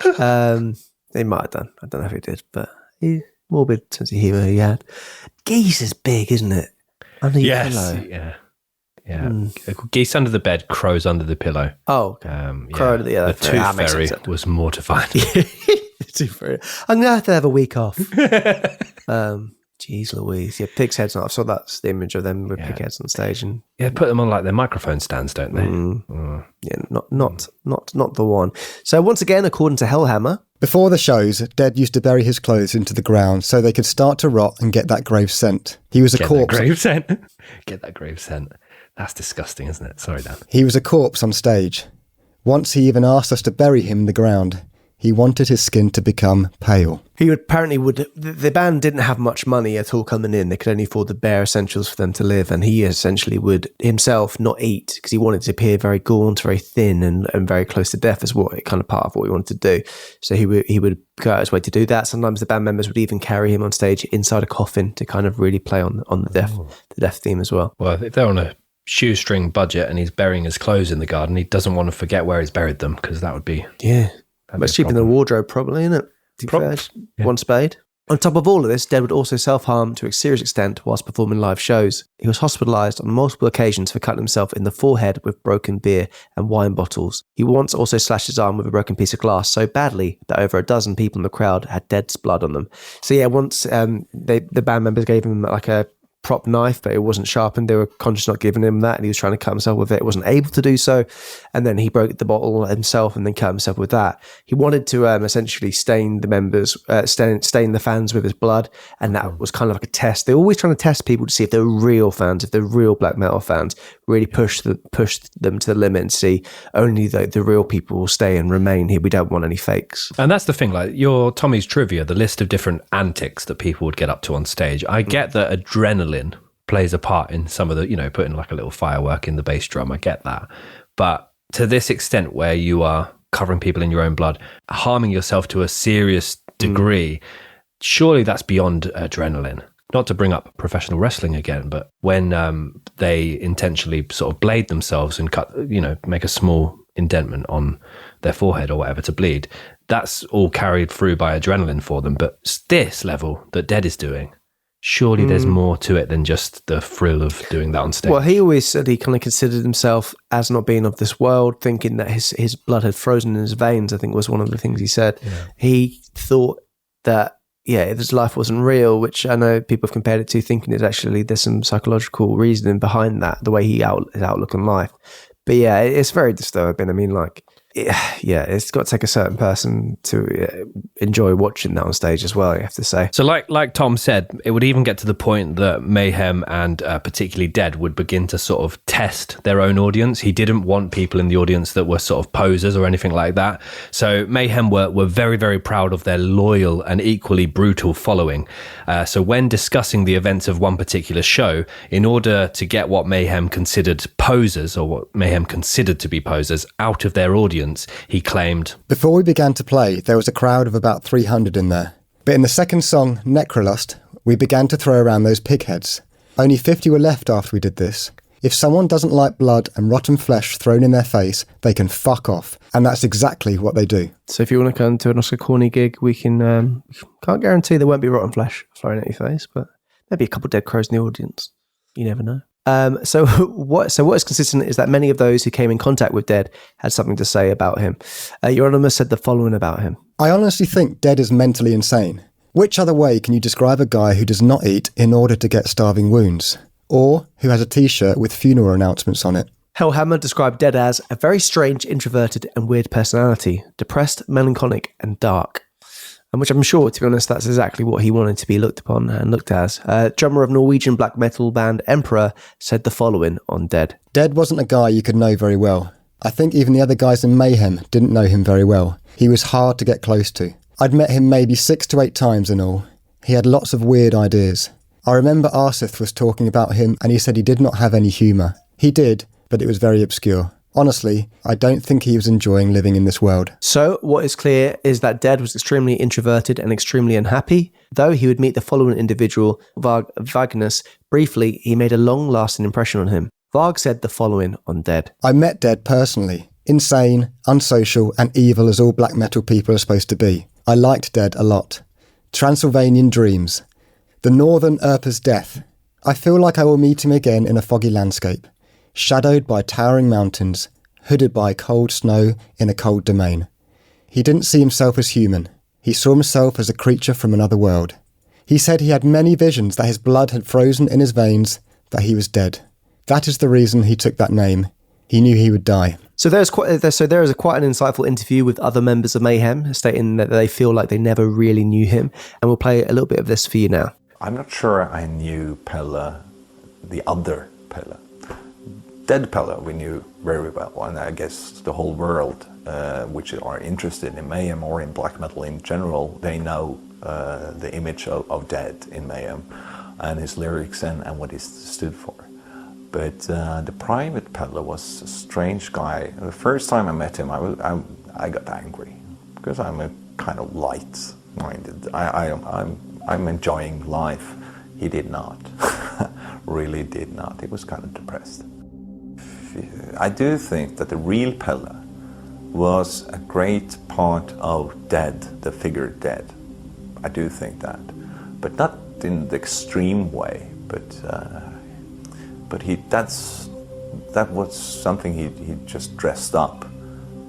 He might have done. I don't know if he did, but morbid sense of humour he had. Geese is big, isn't it? Under your pillow. Yeah. Geese under the bed, crows under the pillow. Oh, crow under the tooth fairy was mortified. The tooth fairy. I'm going to have a week off. Jeez Louise. Yeah, pig's heads. I saw that's the image of them with pig heads on stage. And put them on like their microphone stands, don't they? Yeah, not the one. So once again, according to Hellhammer, before the shows, Dead used to bury his clothes into the ground so they could start to rot and get that grave scent. He was a corpse. Get that grave scent. That's disgusting, isn't it? Sorry, Dan. He was a corpse on stage. Once he even asked us to bury him in the ground. He wanted his skin to become pale. The band didn't have much money at all coming in. They could only afford the bare essentials for them to live. And he essentially would himself not eat because he wanted to appear very gaunt, very thin and very close to death as what kind of part of what he wanted to do. So he would go out his way to do that. Sometimes the band members would even carry him on stage inside a coffin to kind of really play on the death theme as well. Well, if they're on a shoestring budget and he's burying his clothes in the garden, he doesn't want to forget where he's buried them because that would be... Yeah. It's cheaper than a wardrobe, probably, isn't it? One spade. On top of all of this, Dead would also self-harm to a serious extent whilst performing live shows. He was hospitalised on multiple occasions for cutting himself in the forehead with broken beer and wine bottles. He once also slashed his arm with a broken piece of glass so badly that over a dozen people in the crowd had Dead's blood on them. So yeah, once the band members gave him like a prop knife, but it wasn't sharpened. They were conscious not giving him that, and he was trying to cut himself with it. Wasn't able to do so, and then he broke the bottle himself and then cut himself with that. He wanted to essentially stain the members, stain the fans with his blood, and that was kind of like a test. They're always trying to test people to see if they're real fans, if they're real black metal fans. Really push them to the limit and see only the real people will stay and remain here. We don't want any fakes. And that's the thing, like your Tommy's trivia, the list of different antics that people would get up to on stage. I get that adrenaline plays a part in some of the, putting like a little firework in the bass drum. I get that. But to this extent where you are covering people in your own blood, harming yourself to a serious degree, surely that's beyond adrenaline. Not to bring up professional wrestling again, but when they intentionally sort of blade themselves and cut, make a small indentment on their forehead or whatever to bleed, that's all carried through by adrenaline for them. But this level that Dead is doing, surely there's more to it than just the thrill of doing that on stage. Well, he always said he kind of considered himself as not being of this world, thinking that his blood had frozen in his veins, I think was one of the things he said. Yeah. He thought that, if his life wasn't real, which I know people have compared it to, thinking there's some psychological reasoning behind that, the way his outlook on life. But yeah, it's very disturbing. I mean, like, it's got to take a certain person to enjoy watching that on stage as well, you have to say. So like Tom said, it would even get to the point that Mayhem and particularly Dead would begin to sort of test their own audience. He didn't want people in the audience that were sort of posers or anything like that. So Mayhem were very, very proud of their loyal and equally brutal following. So when discussing the events of one particular show, in order to get what Mayhem considered posers, or what Mayhem considered to be posers, out of their audience, he claimed, "Before we began to play, there was a crowd of about 300 in there. But in the second song, Necrolust, we began to throw around those pig heads. Only 50 were left after we did this. If someone doesn't like blood and rotten flesh thrown in their face, they can fuck off. And that's exactly what they do. So if you want to come to an Oscar Corny gig, we can... can't guarantee there won't be rotten flesh thrown at your face, but maybe a couple of dead crows in the audience. You never know. So what is consistent is that many of those who came in contact with Dead had something to say about him. Euronymous said the following about him. I honestly think Dead is mentally insane. Which other way can you describe a guy who does not eat in order to get starving wounds? Or who has a t-shirt with funeral announcements on it? Hellhammer described Dead as a very strange, introverted and weird personality, depressed, melancholic and dark. And which I'm sure, to be honest, that's exactly what he wanted to be looked upon and looked as. Drummer of Norwegian black metal band Emperor said the following on Dead. Dead wasn't a guy you could know very well. I think even the other guys in Mayhem didn't know him very well. He was hard to get close to. I'd met him maybe 6 to 8 times in all. He had lots of weird ideas. I remember Arsith was talking about him and he said he did not have any humour. He did, but it was very obscure. Honestly, I don't think he was enjoying living in this world. So, what is clear is that Dead was extremely introverted and extremely unhappy. Though he would meet the following individual, Varg Vikernes, briefly, he made a long-lasting impression on him. Varg said the following on Dead. I met Dead personally. Insane, unsocial and evil as all black metal people are supposed to be. I liked Dead a lot. Transylvanian Dreams. The Northern Earper's Death. I feel like I will meet him again in a foggy landscape, shadowed by towering mountains, hooded by cold snow in a cold domain. He didn't see himself as human. He saw himself as a creature from another world. He said he had many visions that his blood had frozen in his veins, that he was dead. That is the reason he took that name. He knew he would die. So there is quite an insightful interview with other members of Mayhem, stating that they feel like they never really knew him. And we'll play a little bit of this for you now. I'm not sure I knew Pelle, the other Pelle. Dead Pelle we knew very well, and I guess the whole world, which are interested in Mayhem or in black metal in general, they know the image of Dead in Mayhem and his lyrics and what he stood for. But the private Pelle was a strange guy. The first time I met him, I got angry because I'm a kind of light-minded. I'm enjoying life. He did not, really did not. He was kind of depressed. I do think that the real Pelle was a great part of Dead, the figure Dead. I do think that, but not in the extreme way. But that was something he just dressed up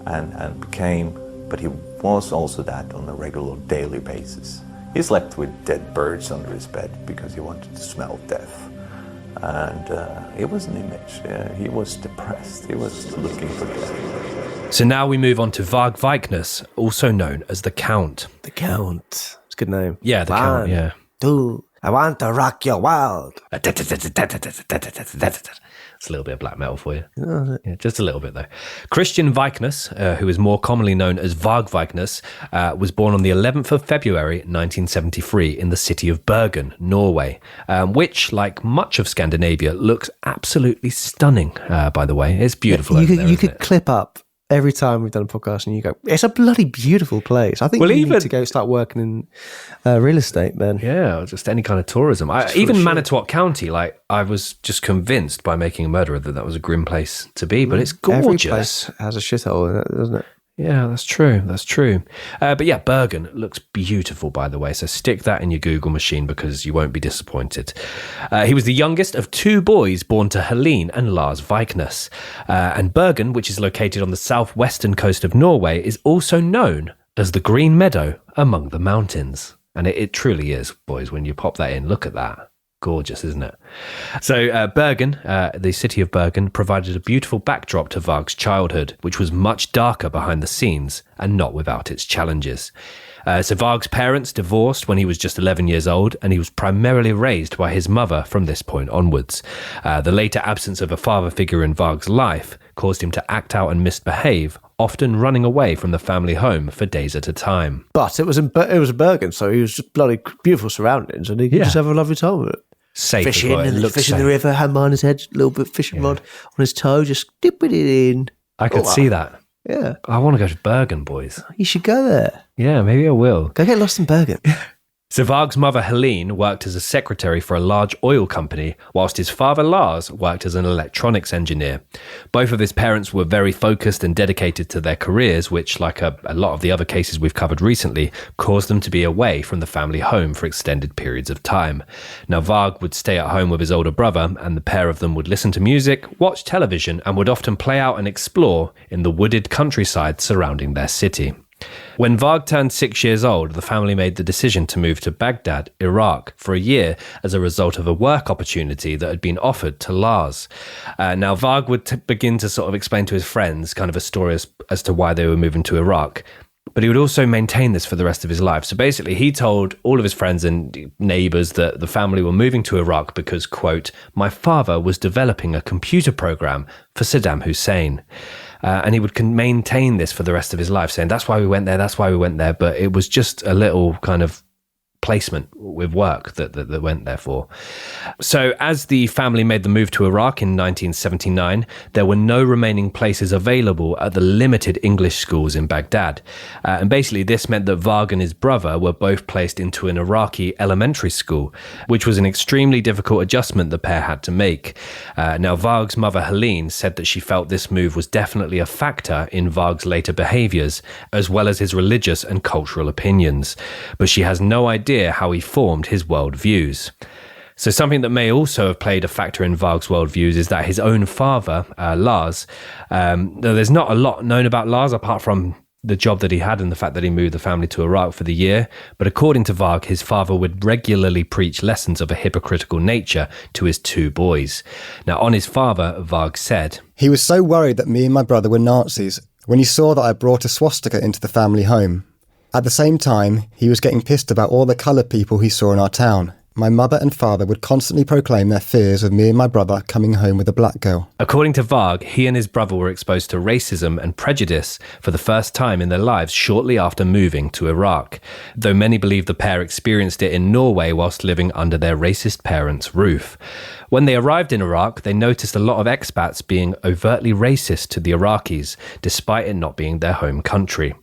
and became. But he was also that on a regular daily basis. He slept with dead birds under his bed because he wanted to smell death. And it was an image. He was depressed. He was looking for death. So now we move on to Varg Vikernes, also known as the Count. The Count. It's a good name. Yeah, the Count, yeah. 2, I want to rock your world. It's a little bit of black metal for you. Yeah, just a little bit, though. Christian Vikernes, who is more commonly known as Varg Vikernes, was born on the 11th of February 1973 in the city of Bergen, Norway, which, like much of Scandinavia, looks absolutely stunning, by the way. It's beautiful over there, You could clip up every time we've done a podcast and you go, it's a bloody beautiful place. I think you need to go start working in real estate, man. Yeah, or just any kind of tourism. Even Manitowoc County, like I was just convinced by making a murderer that was a grim place to be, but it's gorgeous. Every place has a shithole in it, doesn't it? Yeah, that's true. That's true. But yeah, Bergen looks beautiful, by the way. So stick that in your Google machine because you won't be disappointed. He was the youngest of 2 boys born to Helene and Lars Vikernes. And Bergen, which is located on the southwestern coast of Norway, is also known as the Green Meadow among the mountains. And it truly is, boys. When you pop that in, look at that. Gorgeous, isn't it? So Bergen, the city of Bergen, provided a beautiful backdrop to Varg's childhood, which was much darker behind the scenes and not without its challenges. So Varg's parents divorced when he was just 11 years old, and he was primarily raised by his mother from this point onwards. The later absence of a father figure in Varg's life caused him to act out and misbehave, often running away from the family home for days at a time. But it was a Bergen, so he was just bloody beautiful surroundings, and he could just have a lovely time with it. Safe fishing, as well. and fishing in the river, hand behind his head, a little bit of fishing rod on his toe, just dipping it in. I could see that. Yeah. I want to go to Bergen, boys. You should go there. Yeah, maybe I will. Go get lost in Bergen. So Varg's mother, Helene, worked as a secretary for a large oil company, whilst his father, Lars, worked as an electronics engineer. Both of his parents were very focused and dedicated to their careers, which, like a lot of the other cases we've covered recently, caused them to be away from the family home for extended periods of time. Now, Varg would stay at home with his older brother, and the pair of them would listen to music, watch television, and would often play out and explore in the wooded countryside surrounding their city. When Varg turned 6 years old, the family made the decision to move to Baghdad, Iraq, for a year as a result of a work opportunity that had been offered to Lars. Now, Varg would begin to sort of explain to his friends kind of a story as to why they were moving to Iraq. But he would also maintain this for the rest of his life. So basically, he told all of his friends and neighbors that the family were moving to Iraq because, quote, my father was developing a computer program for Saddam Hussein. And he would maintain this for the rest of his life, saying, that's why we went there, that's why we went there. But it was just a little kind of placement with work that went there for. So as the family made the move to Iraq in 1979, there were no remaining places available at the limited English schools in Baghdad. And basically this meant that Varg and his brother were both placed into an Iraqi elementary school, which was an extremely difficult adjustment the pair had to make. Now, Varg's mother, Helene, said that she felt this move was definitely a factor in Varg's later behaviours, as well as his religious and cultural opinions. But she has no idea how he formed his worldviews. So something that may also have played a factor in Varg's worldviews is that his own father, Lars, though there's not a lot known about Lars apart from the job that he had and the fact that he moved the family to Iraq for the year, but according to Varg, his father would regularly preach lessons of a hypocritical nature to his two boys. Now, on his father, Varg said, he was so worried that me and my brother were Nazis when he saw that I brought a swastika into the family home. At the same time, he was getting pissed about all the coloured people he saw in our town. My mother and father would constantly proclaim their fears of me and my brother coming home with a black girl. According to Varg, he and his brother were exposed to racism and prejudice for the first time in their lives shortly after moving to Iraq, though many believe the pair experienced it in Norway whilst living under their racist parents' roof. When they arrived in Iraq, they noticed a lot of expats being overtly racist to the Iraqis, despite it not being their home country.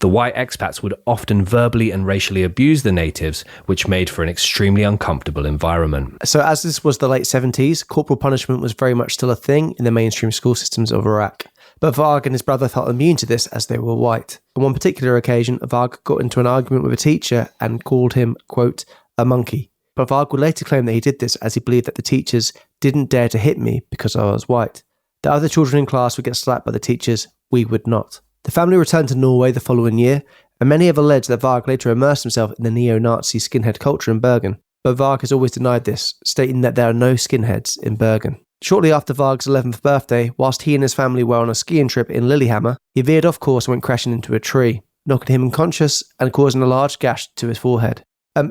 The white expats would often verbally and racially abuse the natives, which made for an extremely uncomfortable environment. So as this was the late 70s, corporal punishment was very much still a thing in the mainstream school systems of Iraq. But Varg and his brother felt immune to this as they were white. On one particular occasion, Varg got into an argument with a teacher and called him, quote, a monkey. But Varg would later claim that he did this as he believed that the teachers didn't dare to hit me because I was white. The other children in class would get slapped by the teachers, we would not. The family returned to Norway the following year, and many have alleged that Varg later immersed himself in the neo-Nazi skinhead culture in Bergen. But Varg has always denied this, stating that there are no skinheads in Bergen. Shortly after Varg's 11th birthday, whilst he and his family were on a skiing trip in Lillehammer, he veered off course and went crashing into a tree, knocking him unconscious and causing a large gash to his forehead.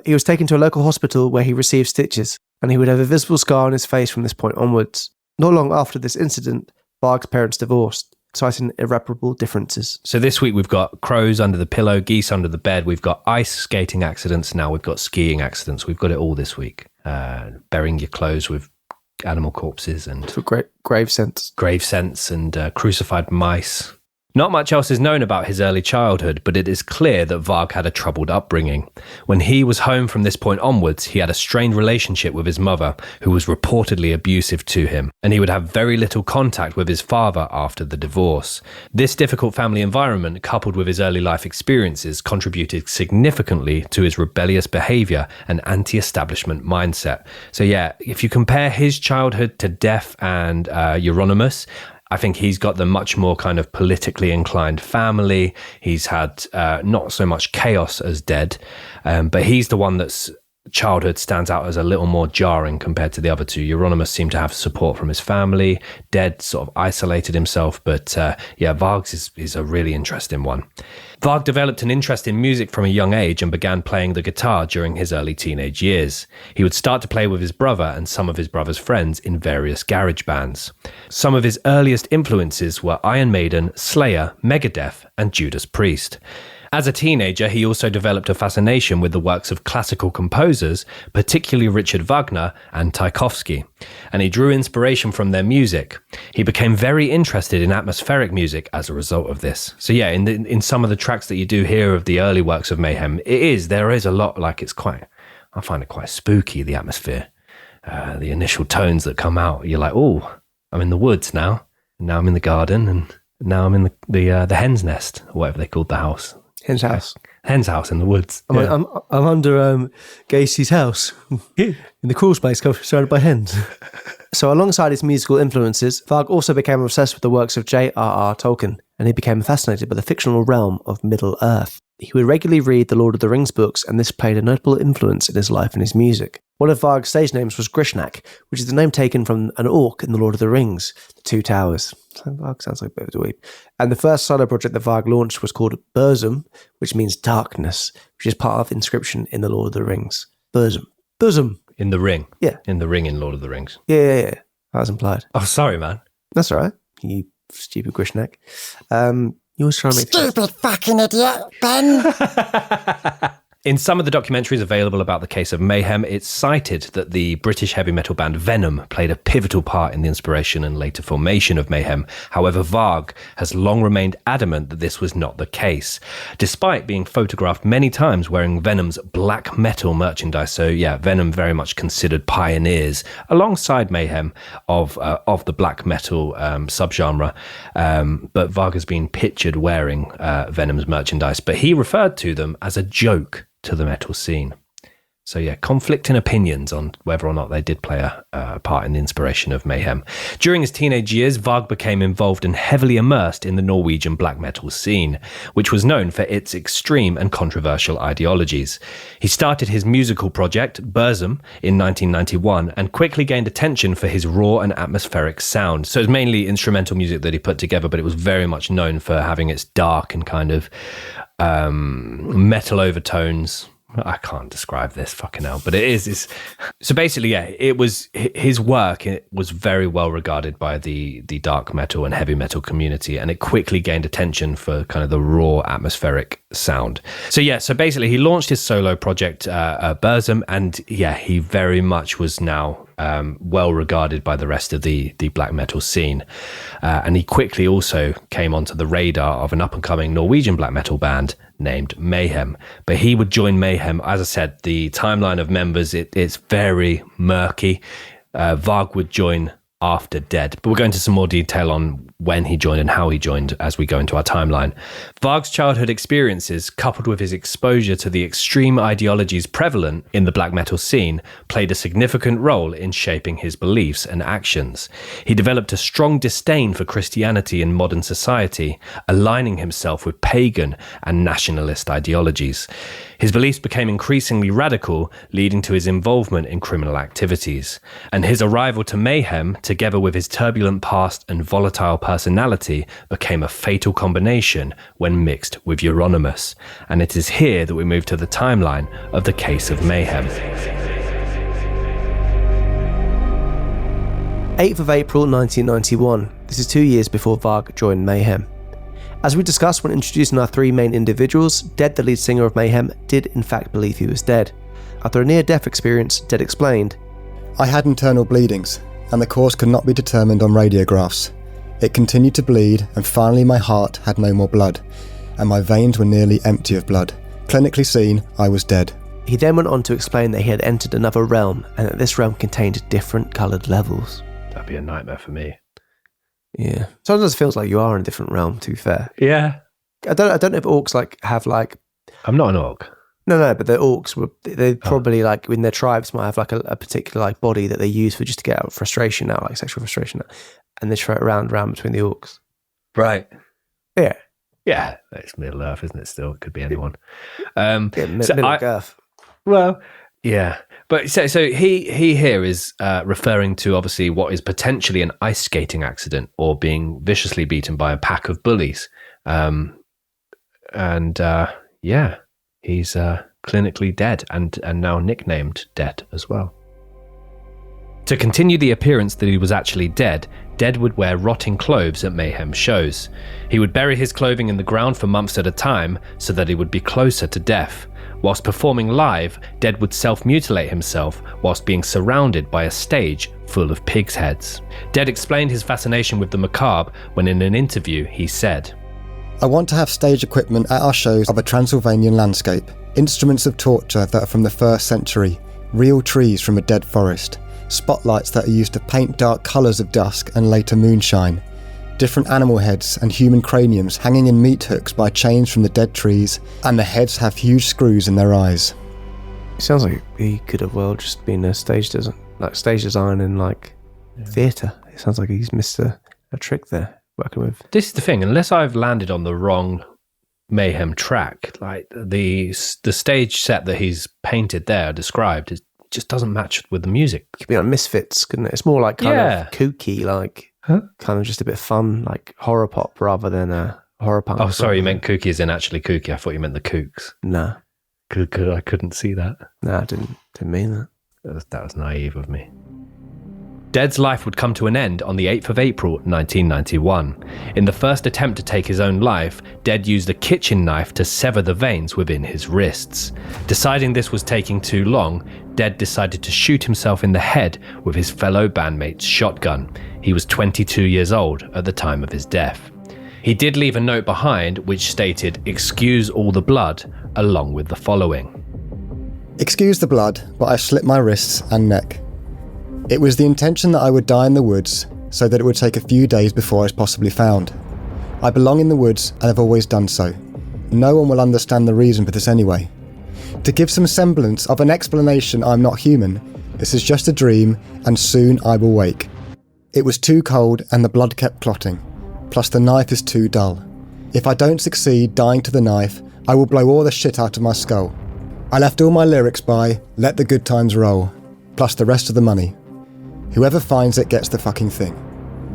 He was taken to a local hospital where he received stitches, and he would have a visible scar on his face from this point onwards. Not long after this incident, Varg's parents divorced, citing irreparable differences. So this week we've got crows under the pillow, geese under the bed, we've got ice skating accidents, now we've got skiing accidents. We've got it all this week. Burying your clothes with animal corpses and grave scents and crucified mice. Not much else is known about his early childhood, but it is clear that Varg had a troubled upbringing. When he was home from this point onwards, he had a strained relationship with his mother, who was reportedly abusive to him, and he would have very little contact with his father after the divorce. This difficult family environment, coupled with his early life experiences, contributed significantly to his rebellious behaviour and anti-establishment mindset. So yeah, if you compare his childhood to Death and Euronymous, I think he's got the much more kind of politically inclined family. He's had not so much chaos as Dead, but he's the one that's childhood stands out as a little more jarring compared to the other two. Euronymous seemed to have support from his family. Dead sort of isolated himself, but yeah, Varg's is a really interesting one. Varg developed an interest in music from a young age and began playing the guitar during his early teenage years. He would start to play with his brother and some of his brother's friends in various garage bands. Some of his earliest influences were Iron Maiden, Slayer, Megadeth, and Judas Priest. As a teenager, he also developed a fascination with the works of classical composers, particularly Richard Wagner and Tchaikovsky, and he drew inspiration from their music. He became very interested in atmospheric music as a result of this. So yeah, in some of the tracks that you do hear of the early works of Mayhem, there is a lot, like I find it quite spooky, the atmosphere. The initial tones that come out, you're like, oh, I'm in the woods now. Now I'm in the garden, and now I'm in the hen's nest, or whatever they called the house. Hen's house. Hen's house in the woods. I'm under Gacy's house in the crawl space surrounded by hens. So alongside his musical influences, Varg also became obsessed with the works of J.R.R. Tolkien, and he became fascinated by the fictional realm of Middle-earth. He would regularly read the Lord of the Rings books, and this played a notable influence in his life and his music. One of Varg's stage names was Grishnak, which is the name taken from an orc in the Lord of the Rings, the Two Towers. Varg sounds like a bit of a dweeb. And the first solo project that Varg launched was called Burzum, which means darkness, which is part of inscription in the Lord of the Rings. Burzum. Burzum. In the ring. Yeah. In the ring in Lord of the Rings. Yeah. That was implied. Oh, sorry, man. That's all right. You stupid Grishnak. You always try to make Stupid fucking idiot, Ben. In some of the documentaries available about the case of Mayhem, it's cited that the British heavy metal band Venom played a pivotal part in the inspiration and later formation of Mayhem. However, Varg has long remained adamant that this was not the case, despite being photographed many times wearing Venom's black metal merchandise. So yeah, Venom very much considered pioneers alongside Mayhem of the black metal subgenre. But Varg has been pictured wearing Venom's merchandise, but he referred to them as a joke to the metal scene. So yeah, conflicting opinions on whether or not they did play a part in the inspiration of Mayhem. During his teenage years, Varg became involved and heavily immersed in the Norwegian black metal scene, which was known for its extreme and controversial ideologies. He started his musical project, Burzum, in 1991 and quickly gained attention for his raw and atmospheric sound. So it was mainly instrumental music that he put together, but it was very much known for having its dark and kind of metal overtones. I can't describe this, fucking hell, but it is. So basically, yeah, it was his work. It was very well regarded by the dark metal and heavy metal community, and it quickly gained attention for kind of the raw atmospheric sound. So yeah, so basically, he launched his solo project, Burzum, and yeah, he very much was now well regarded by the rest of the black metal scene, and he quickly also came onto the radar of an up and coming Norwegian black metal band named Mayhem. But he would join Mayhem. As I said, the timeline of members, it's very murky. Varg would join after Dead, but we'll go into some more detail on when he joined and how he joined as we go into our timeline. Varg's childhood experiences, coupled with his exposure to the extreme ideologies prevalent in the black metal scene, played a significant role in shaping his beliefs and actions. He developed a strong disdain for Christianity in modern society, aligning himself with pagan and nationalist ideologies. His beliefs became increasingly radical, leading to his involvement in criminal activities. And his arrival to Mayhem, together with his turbulent past and volatile personality, became a fatal combination when mixed with Euronymous. And it is here that we move to the timeline of the case of Mayhem. 8th of April 1991. This is 2 years before Varg joined Mayhem. As we discussed when introducing our three main individuals, Dead, the lead singer of Mayhem, did in fact believe he was dead. After a near-death experience, Dead explained, I had internal bleedings, and the cause could not be determined on radiographs. It continued to bleed, and finally my heart had no more blood, and my veins were nearly empty of blood. Clinically seen, I was dead. He then went on to explain that he had entered another realm, and that this realm contained different coloured levels. That'd be a nightmare for me. Yeah. Sometimes it feels like you are in a different realm, to be fair. Yeah. I don't know if orcs have I'm not an orc. No, but the orcs they probably in their tribes might have a particular body that they use for just to get out frustration out, like sexual frustration out, and they throw it around between the orcs. Right. Yeah. Yeah. It's Middle Earth, isn't it? Still, it could be anyone. Middle Earth. Well, yeah. But so he here is referring to obviously what is potentially an ice skating accident or being viciously beaten by a pack of bullies. He's clinically dead and now nicknamed Dead as well. To continue the appearance that he was actually dead, Dead would wear rotting clothes at Mayhem shows. He would bury his clothing in the ground for months at a time so that he would be closer to death. Whilst performing live, Dead would self-mutilate himself whilst being surrounded by a stage full of pigs' heads. Dead explained his fascination with the macabre when in an interview he said, I want to have stage equipment at our shows of a Transylvanian landscape, instruments of torture that are from the 1st century, real trees from a dead forest, spotlights that are used to paint dark colours of dusk and later moonshine, different animal heads and human craniums hanging in meat hooks by chains from the dead trees, and the heads have huge screws in their eyes. It sounds like he could have well just been a stage design and like theatre. It sounds like he's missed a trick there working with. This is the thing, unless I've landed on the wrong Mayhem track, like the stage set that he's painted there, described, it just doesn't match with the music. It could be like Misfits, couldn't it? It's more like kind of kooky, like kind of just a bit fun, like horror pop rather than a horror punk. Oh, sorry, you meant kooky as in actually kooky. I thought you meant the Kooks. No. I couldn't see that. No, I didn't mean that. That was naive of me. Dead's life would come to an end on the 8th of April 1991. In the first attempt to take his own life, Dead used a kitchen knife to sever the veins within his wrists. Deciding this was taking too long, Dead decided to shoot himself in the head with his fellow bandmate's shotgun. He was 22 years old at the time of his death. He did leave a note behind which stated, "Excuse all the blood," along with the following. Excuse the blood, but I slit my wrists and neck. It was the intention that I would die in the woods, so that it would take a few days before I was possibly found. I belong in the woods and have always done so. No one will understand the reason for this anyway. To give some semblance of an explanation, I'm not human. This is just a dream, and soon I will wake. It was too cold and the blood kept clotting. Plus the knife is too dull. If I don't succeed dying to the knife, I will blow all the shit out of my skull. I left all my lyrics by "Let the good times roll," plus the rest of the money. Whoever finds it gets the fucking thing.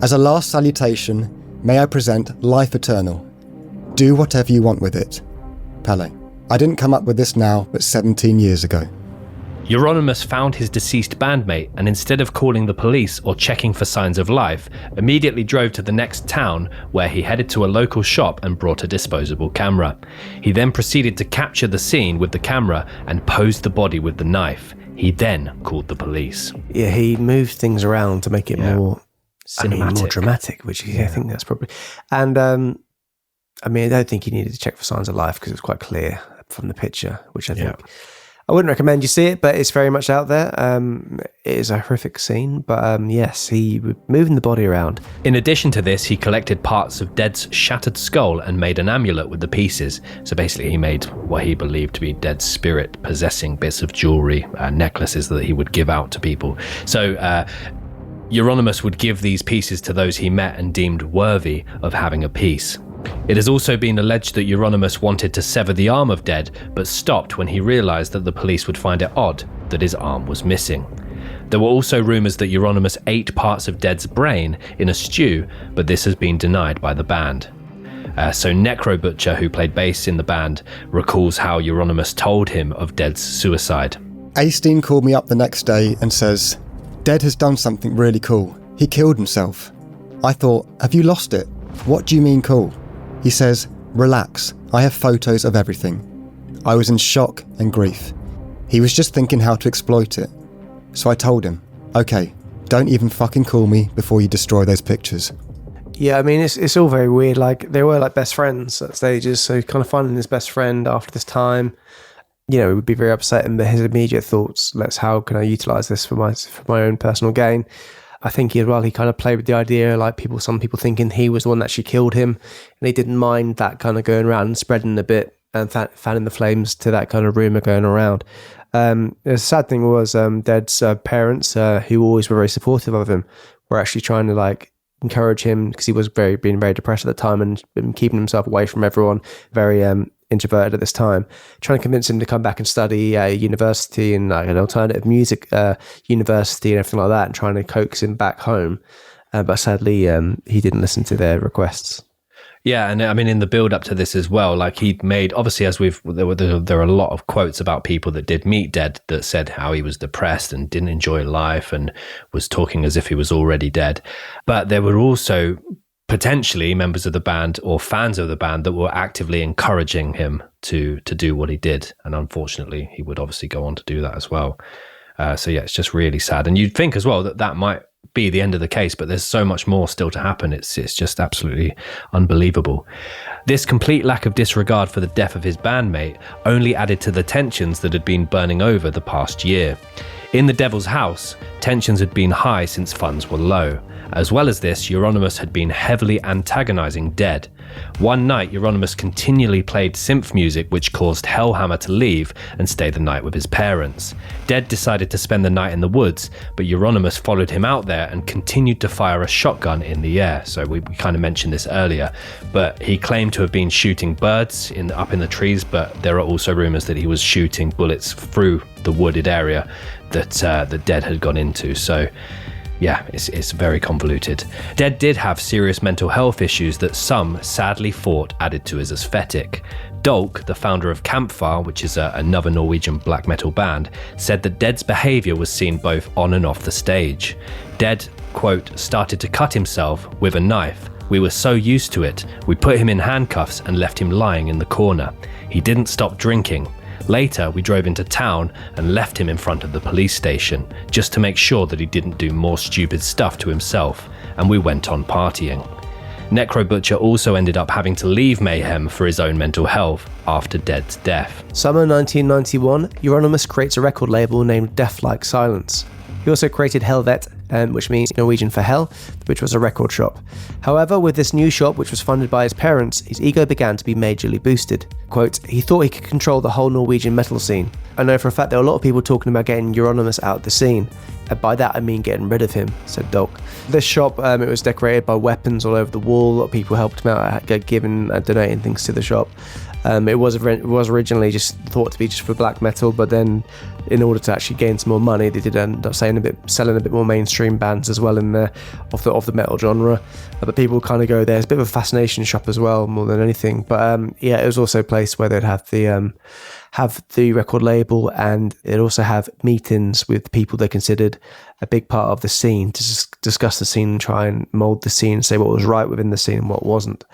As a last salutation, may I present Life Eternal. Do whatever you want with it. Pele. I didn't come up with this now, but 17 years ago. Euronymous found his deceased bandmate and instead of calling the police or checking for signs of life, immediately drove to the next town where he headed to a local shop and brought a disposable camera. He then proceeded to capture the scene with the camera and posed the body with the knife. He then called the police. Yeah, he moved things around to make it more cinematic, more dramatic, which I think that's probably. And I mean, I don't think he needed to check for signs of life because it was quite clear from the picture, which I think I wouldn't recommend you see it, but it's very much out there. It is a horrific scene, but yes, he was moving the body around. In addition to this, he collected parts of Dead's shattered skull and made an amulet with the pieces. So basically, he made what he believed to be Dead's spirit possessing bits of jewelry, necklaces that he would give out to people. So Euronymous would give these pieces to those he met and deemed worthy of having a piece. It has also been alleged that Euronymous wanted to sever the arm of Dead, but stopped when he realised that the police would find it odd that his arm was missing. There were also rumours that Euronymous ate parts of Dead's brain in a stew, but this has been denied by the band. So Necro Butcher, who played bass in the band, recalls how Euronymous told him of Dead's suicide. Aisteen called me up the next day and says, "Dead has done something really cool. He killed himself." I thought, have you lost it? What do you mean cool? He says, "Relax, I have photos of everything." I was in shock and grief. He was just thinking how to exploit it. So I told him, okay, don't even fucking call me before you destroy those pictures. Yeah, I mean, it's all very weird. Like, they were like best friends at stages, so kind of finding his best friend after this time, you know, it would be very upsetting, but his immediate thoughts, how can I utilise this for my own personal gain? I think he kind of played with the idea, like some people thinking he was the one that actually killed him, and he didn't mind that kind of going around and spreading a bit and fanning the flames to that kind of rumour going around. The sad thing was Dead's parents, who always were very supportive of him, were actually trying to encourage him because he was being very depressed at the time and keeping himself away from everyone, very introverted at this time, trying to convince him to come back and study at a university and an alternative music university and everything like that, and trying to coax him back home. But sadly, he didn't listen to their requests. Yeah, and I mean, in the build up to this as well, like he'd made, obviously, as there are a lot of quotes about people that did meet Dead that said how he was depressed and didn't enjoy life and was talking as if he was already dead. But there were also potentially members of the band or fans of the band that were actively encouraging him to do what he did. And unfortunately, he would obviously go on to do that as well. So yeah, it's just really sad. And you'd think as well that might be the end of the case, but there's so much more still to happen. It's just absolutely unbelievable. This complete lack of disregard for the death of his bandmate only added to the tensions that had been burning over the past year. In the Devil's House, tensions had been high since funds were low. As well as this, Euronymous had been heavily antagonizing Dead. One night, Euronymous continually played synth music, which caused Hellhammer to leave and stay the night with his parents. Dead decided to spend the night in the woods, but Euronymous followed him out there and continued to fire a shotgun in the air. So we kind of mentioned this earlier, but he claimed to have been shooting birds up in the trees, but there are also rumors that he was shooting bullets through the wooded area that the Dead had gone into. So yeah, it's very convoluted. Dead did have serious mental health issues that some sadly thought added to his aesthetic. Dolk, the founder of Campfire, which is another Norwegian black metal band, said that Dead's behaviour was seen both on and off the stage. Dead, quote, started to cut himself with a knife. We were so used to it, we put him in handcuffs and left him lying in the corner. He didn't stop drinking. Later, we drove into town and left him in front of the police station, just to make sure that he didn't do more stupid stuff to himself, and we went on partying. Necro Butcher also ended up having to leave Mayhem for his own mental health after Dead's death. Summer 1991, Euronymous creates a record label named Death Like Silence. He also created Helvet, which means Norwegian for hell, which was a record shop. However, with this new shop, which was funded by his parents, his ego began to be majorly boosted. Quote, he thought he could control the whole Norwegian metal scene. I know for a fact there were a lot of people talking about getting Euronymous out of the scene. And by that I mean getting rid of him, said Dolk. This shop, it was decorated by weapons all over the wall. A lot of people helped him out, giving and donating things to the shop. It was originally just thought to be just for black metal, but then in order to actually gain some more money, they did end up selling a bit more mainstream bands as well in there of the metal genre. But people kind of go there. It's a bit of a fascination shop as well, more than anything. But yeah, it was also a place where they'd have the record label, and they'd also have meetings with people they considered a big part of the scene to discuss the scene and try and mould the scene and say what was right within the scene and what wasn't.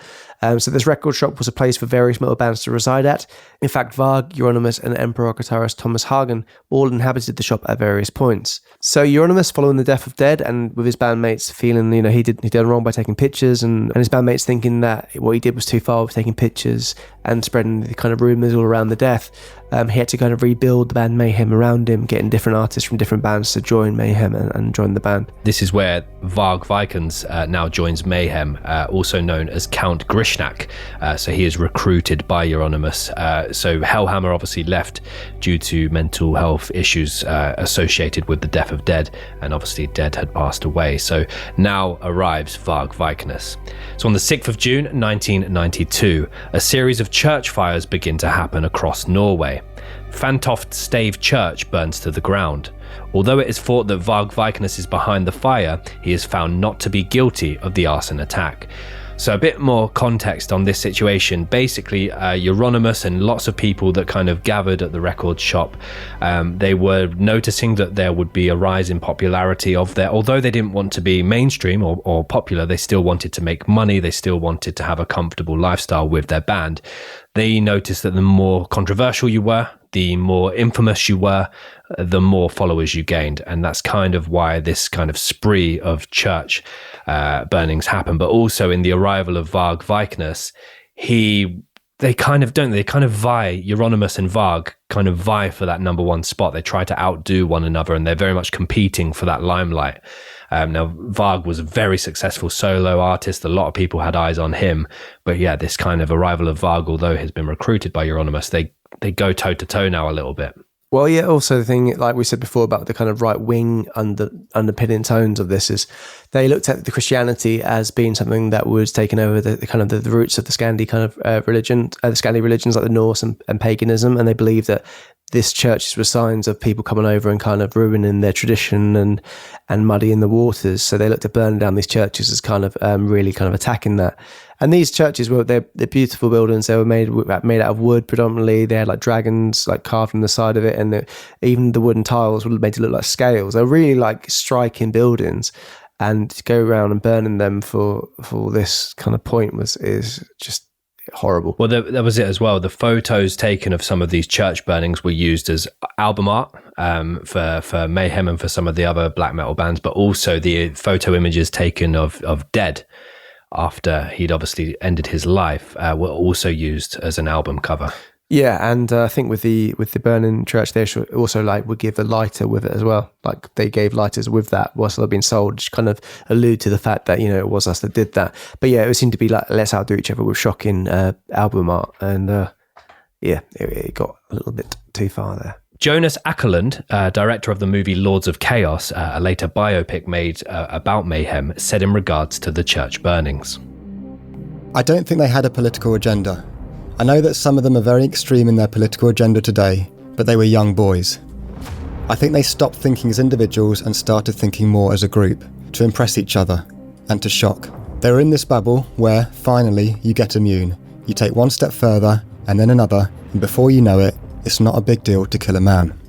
So this record shop was a place for various metal bands to reside at. In fact, Varg, Euronymous and Emperor guitarist Thomas Hagen all inhabited the shop at various points. So Euronymous, following the death of Dead and with his bandmates feeling, he done wrong by taking pictures, and his bandmates thinking that what he did was too far with taking pictures and spreading the kind of rumours all around the death, he had to kind of rebuild the band Mayhem around him, getting different artists from different bands to join Mayhem and join the band. This is where Varg Vikernes now joins Mayhem, also known as Count Grishnak. So he is recruited by Euronymous. So Hellhammer obviously left due to mental health issues associated with the death of Dead, and obviously Dead had passed away. So now arrives Varg Vikernes. So on the 6th of June 1992, a series of church fires begin to happen across Norway. Fantoft Stave Church burns to the ground. Although it is thought that Varg Vikernes is behind the fire, he is found not to be guilty of the arson attack. So a bit more context on this situation. Basically, Euronymous and lots of people that kind of gathered at the record shop, they were noticing that there would be a rise in popularity of their, although they didn't want to be mainstream or popular, they still wanted to make money, they still wanted to have a comfortable lifestyle with their band. They noticed that the more controversial you were, the more infamous you were, the more followers you gained. And that's kind of why this kind of spree of church burnings happened. But also in the arrival of Varg Vikernes, they kind of vie, Euronymous and Varg kind of vie for that number one spot. They try to outdo one another, and they're very much competing for that limelight. Now, Varg was a very successful solo artist. A lot of people had eyes on him. But yeah, this kind of arrival of Varg, although he's been recruited by Euronymous, they go toe-to-toe now a little bit. Well, yeah, also the thing, like we said before about the kind of right-wing underpinning tones of this is they looked at the Christianity as being something that was taking over the kind of the roots of the Scandi kind of religion, the Scandi religions like the Norse and paganism, and they believed that this churches were signs of people coming over and kind of ruining their tradition and muddying the waters. So they looked at burning down these churches as kind of really kind of attacking that. And these churches they're beautiful buildings. They were made out of wood predominantly. They had like dragons like carved on the side of it, and even the wooden tiles were made to look like scales. They're really like striking buildings, and to go around and burning them for this kind of point is just horrible. Well, that was it as well. The photos taken of some of these church burnings were used as album art for Mayhem and for some of the other black metal bands, but also the photo images taken of Dead after he'd obviously ended his life were also used as an album cover. Yeah, and I think with the burning church, they also like would give a lighter with it as well. Like they gave lighters with that whilst they're being sold, which kind of allude to the fact that, you know, it was us that did that. But yeah, it seemed to be like, let's outdo each other with shocking album art. And it got a little bit too far there. Jonas Åkerlund, director of the movie Lords of Chaos, a later biopic made about Mayhem, said in regards to the church burnings. I don't think they had a political agenda. I know that some of them are very extreme in their political agenda today, but they were young boys. I think they stopped thinking as individuals and started thinking more as a group, to impress each other, and to shock. They were in this bubble where, finally, you get immune. You take one step further, and then another, and before you know it, it's not a big deal to kill a man.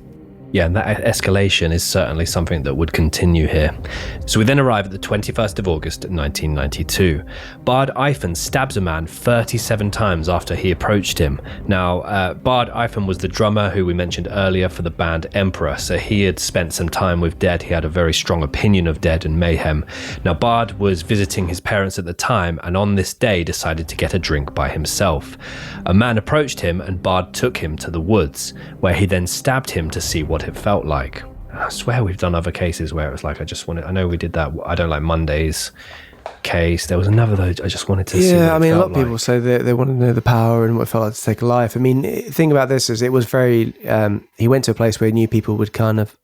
Yeah, and that escalation is certainly something that would continue here. So we then arrive at the 21st of August 1992. Bard Eifen stabs a man 37 times after he approached him. Now, Bard Eifen was the drummer who we mentioned earlier for the band Emperor, so he had spent some time with Dead. He had a very strong opinion of Dead and Mayhem. Now, Bard was visiting his parents at the time, and on this day decided to get a drink by himself. A man approached him, and Bard took him to the woods, where he then stabbed him to see what it felt like. I swear we've done other cases where it was like, I know we did that I Don't Like Mondays case. There was another though, I just wanted to see. Yeah, I mean, a lot of people say they want to know the power and what it felt like to take a life. I mean, the thing about this is it was very, he went to a place where he knew people would kind of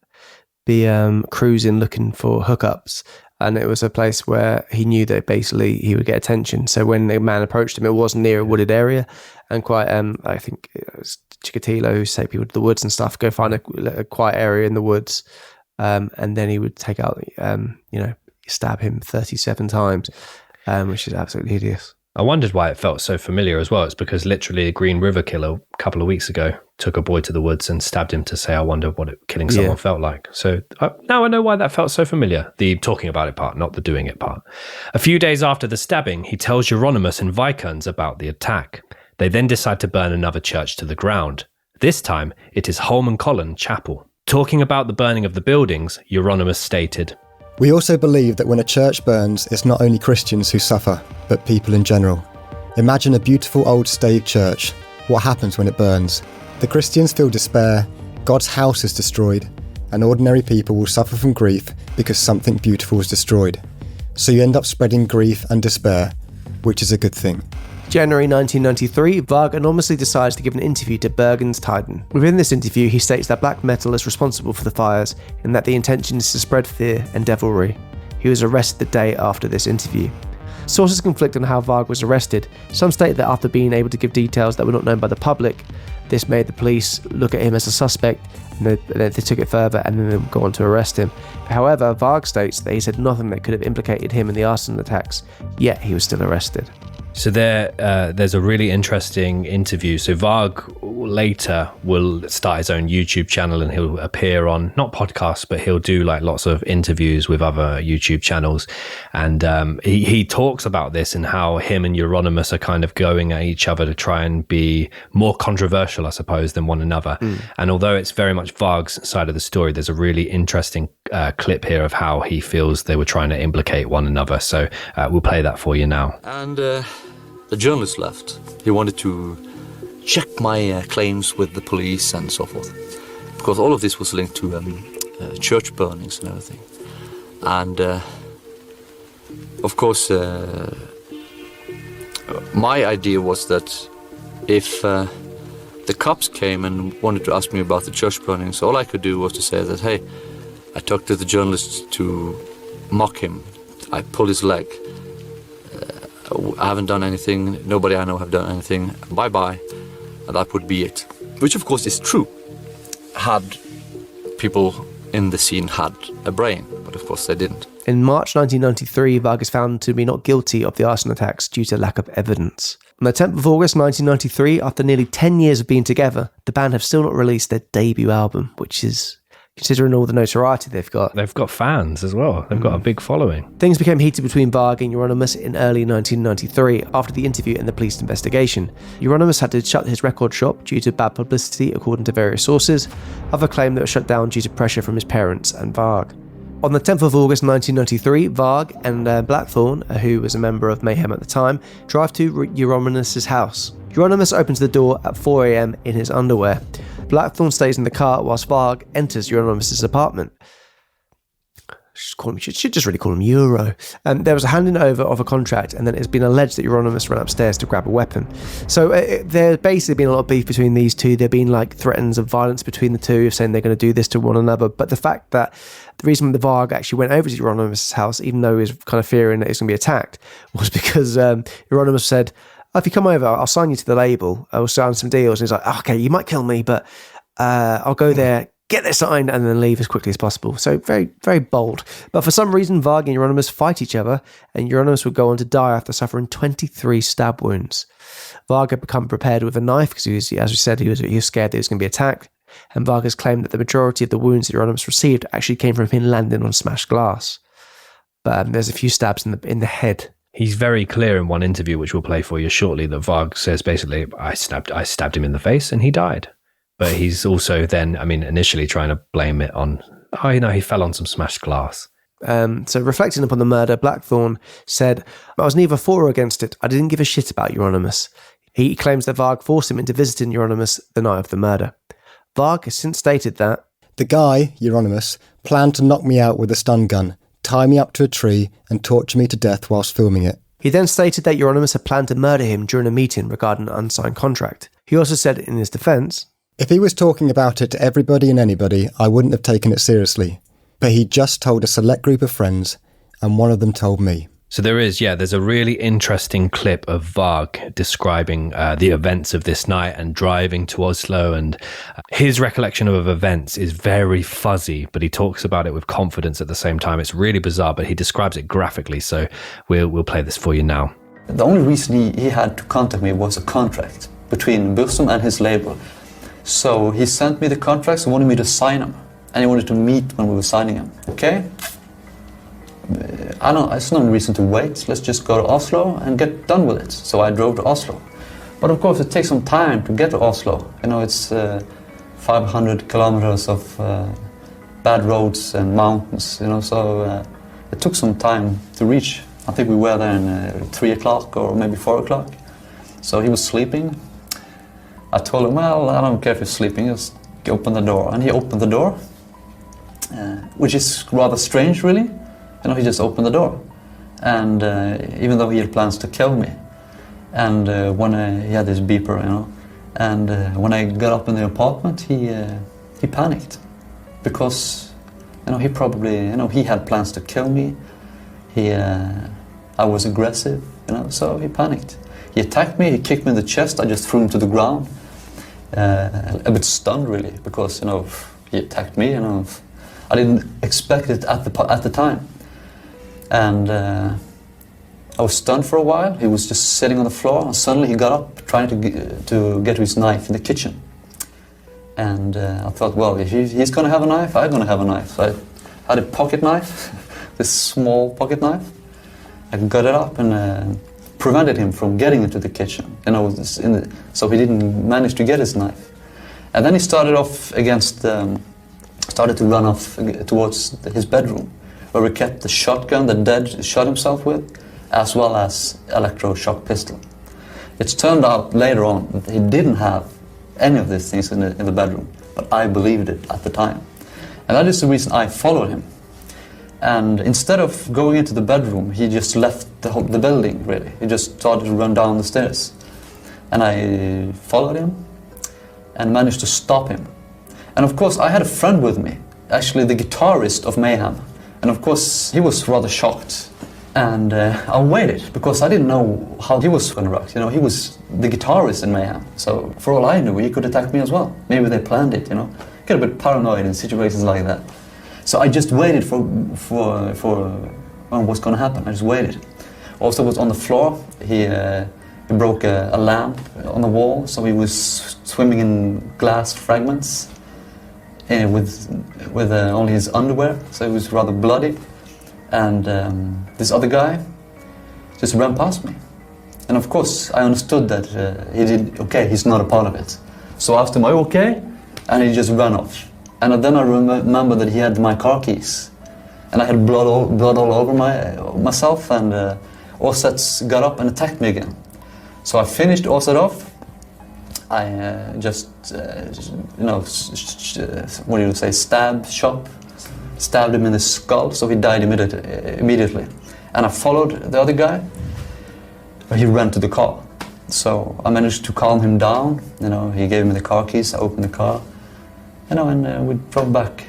be cruising looking for hookups. And it was a place where he knew that basically he would get attention. So when the man approached him, it wasn't near a wooded area. And quite, I think it was Chikatilo who say people to the woods and stuff, go find a quiet area in the woods. And then he would take out, stab him 37 times, which is absolutely hideous. I wondered why it felt so familiar as well. It's because literally a Green River killer a couple of weeks ago took a boy to the woods and stabbed him to say, I wonder what killing someone felt like. So now I know why that felt so familiar. The talking about it part, not the doing it part. A few days after the stabbing, he tells Euronymous and Vikernes about the attack. They then decide to burn another church to the ground. This time, it is Holmenkollen Chapel. Talking about the burning of the buildings, Euronymous stated, We also believe that when a church burns, it's not only Christians who suffer, but people in general. Imagine a beautiful old stave church. What happens when it burns? The Christians feel despair, God's house is destroyed, and ordinary people will suffer from grief because something beautiful is destroyed. So you end up spreading grief and despair, which is a good thing. January 1993, Varg enormously decides to give an interview to Bergens Tidende. Within this interview, he states that black metal is responsible for the fires and that the intention is to spread fear and devilry. He was arrested the day after this interview. Sources conflict on how Varg was arrested. Some state that after being able to give details that were not known by the public, this made the police look at him as a suspect, and they took it further and then they go on to arrest him. However, Varg states that he said nothing that could have implicated him in the arson attacks, yet he was still arrested. So there's a really interesting interview. So Varg later will start his own YouTube channel and he'll appear on, not podcasts, but he'll do like lots of interviews with other YouTube channels. And he talks about this and how him and Euronymous are kind of going at each other to try and be more controversial, I suppose, than one another. And although it's very much Varg's side of the story, there's a really interesting clip here of how he feels they were trying to implicate one another. So we'll play that for you now. And the journalist left. He wanted to check my claims with the police and so forth, because all of this was linked to church burnings and everything. And of course, my idea was that if the cops came and wanted to ask me about the church burnings, all I could do was to say that, hey, I talked to the journalist to mock him. I pulled his leg. I haven't done anything. Nobody I know have done anything. Bye-bye. And that would be it. Which, of course, is true. had people in the scene had a brain, but of course they didn't. In March 1993, Varg is found to be not guilty of the arson attacks due to lack of evidence. On the 10th of August 1993, after nearly 10 years of being together, the band have still not released their debut album, which is, considering all the notoriety they've got. They've got fans as well. They've got a big following. Things became heated between Varg and Euronymous in early 1993 after the interview and the police investigation. Euronymous had to shut his record shop due to bad publicity, according to various sources. Others claim that it was shut down due to pressure from his parents and Varg. On the 10th of August 1993, Varg and Blackthorne, who was a member of Mayhem at the time, drive to Euronymous' house. Euronymous opens the door at 4 a.m. in his underwear. Blackthorne stays in the car whilst Varg enters Euronymous' apartment. Should just really call him Euro. There was a handing over of a contract, and then it's been alleged that Euronymous ran upstairs to grab a weapon. So there's basically been a lot of beef between these two. There have been like threats of violence between the two, saying they're going to do this to one another. But the fact that the reason the Varg actually went over to Euronymous' house, even though he was kind of fearing that he was going to be attacked, was because Euronymous said, if you come over, I'll sign you to the label. I'll sign some deals. And he's like, okay, you might kill me, but I'll go there, get this signed, and then leave as quickly as possible. So very, very bold. But for some reason, Varg and Euronymous fight each other, and Euronymous would go on to die after suffering 23 stab wounds. Varg had become prepared with a knife because he was, as we said, he was scared that he was going to be attacked. And Varg has claimed that the majority of the wounds that Euronymous received actually came from him landing on smashed glass. But there's a few stabs in the head. He's very clear in one interview, which we'll play for you shortly, that Varg says basically, I stabbed him in the face and he died. But he's also then, initially trying to blame it on, he fell on some smashed glass. So reflecting upon the murder, Blackthorne said, I was neither for or against it. I didn't give a shit about Euronymous. He claims that Varg forced him into visiting Euronymous the night of the murder. Varg has since stated that the guy, Euronymous, planned to knock me out with a stun gun, tie me up to a tree and torture me to death whilst filming it. He then stated that Euronymous had planned to murder him during a meeting regarding an unsigned contract. He also said in his defence, if he was talking about it to everybody and anybody, I wouldn't have taken it seriously. But he just told a select group of friends, and one of them told me. So there's a really interesting clip of Varg describing the events of this night and driving to Oslo, and his recollection of events is very fuzzy, but he talks about it with confidence at the same time. It's really bizarre, but he describes it graphically, so we'll play this for you now. The only reason he had to contact me was a contract between Burzum and his label. So he sent me the contracts and wanted me to sign them, and he wanted to meet when we were signing them. Okay? There's no reason to wait. Let's just go to Oslo and get done with it. So I drove to Oslo. But of course it takes some time to get to Oslo. It's 500 kilometers of bad roads and mountains, so it took some time to reach. I think we were there in 3 o'clock or maybe 4 o'clock. So he was sleeping. I told him, well, I don't care if he's sleeping, just open the door. And he opened the door, which is rather strange, really. He just opened the door. And even though he had plans to kill me, and when he had this beeper, and when I got up in the apartment, he panicked. Because, he probably, he had plans to kill me. I was aggressive, so he panicked. He attacked me, he kicked me in the chest, I just threw him to the ground. A bit stunned, really, because, he attacked me, I didn't expect it at the time. And I was stunned for a while. He was just sitting on the floor, and suddenly he got up, trying to get to his knife in the kitchen. And I thought, well, if he's going to have a knife, I'm going to have a knife. So I had a pocket knife, this small pocket knife. I got it up and prevented him from getting into the kitchen. So he didn't manage to get his knife. And then he started to run off towards his bedroom, where we kept the shotgun that Dad shot himself with, as well as electroshock pistol. It's turned out later on that he didn't have any of these things in the bedroom, but I believed it at the time. And that is the reason I followed him. And instead of going into the bedroom, he just left the building, really. He just started to run down the stairs. And I followed him and managed to stop him. And of course, I had a friend with me, actually the guitarist of Mayhem. And of course, he was rather shocked. And I waited, because I didn't know how he was going to react. He was the guitarist in Mayhem. So for all I knew, he could attack me as well. Maybe they planned it, get a bit paranoid in situations like that. So I just waited for what's going to happen. I just waited. Also was on the floor. He broke a lamp on the wall, so he was swimming in glass fragments with only his underwear, so he was rather bloody. And this other guy just ran past me. And of course, I understood that he's not a part of it. So I asked him, "Are you okay?" And he just ran off. And then I remember that he had my car keys. And I had blood all over myself, and Åsets got up and attacked me again. So I finished Åset off. I stabbed him in the skull, so he died immediately. And I followed the other guy, but he ran to the car. So I managed to calm him down. He gave me the car keys. I opened the car, and we drove back.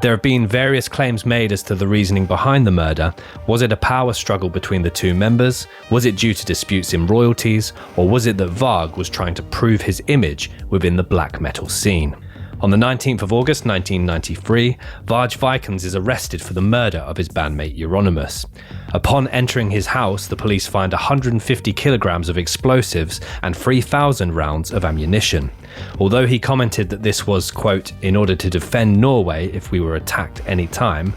There have been various claims made as to the reasoning behind the murder. Was it a power struggle between the two members? Was it due to disputes in royalties? Or was it that Varg was trying to prove his image within the black metal scene? On the 19th of August 1993, Varg Vikernes is arrested for the murder of his bandmate Euronymous. Upon entering his house, the police find 150 kilograms of explosives and 3,000 rounds of ammunition. Although he commented that this was, quote, in order to defend Norway if we were attacked any time,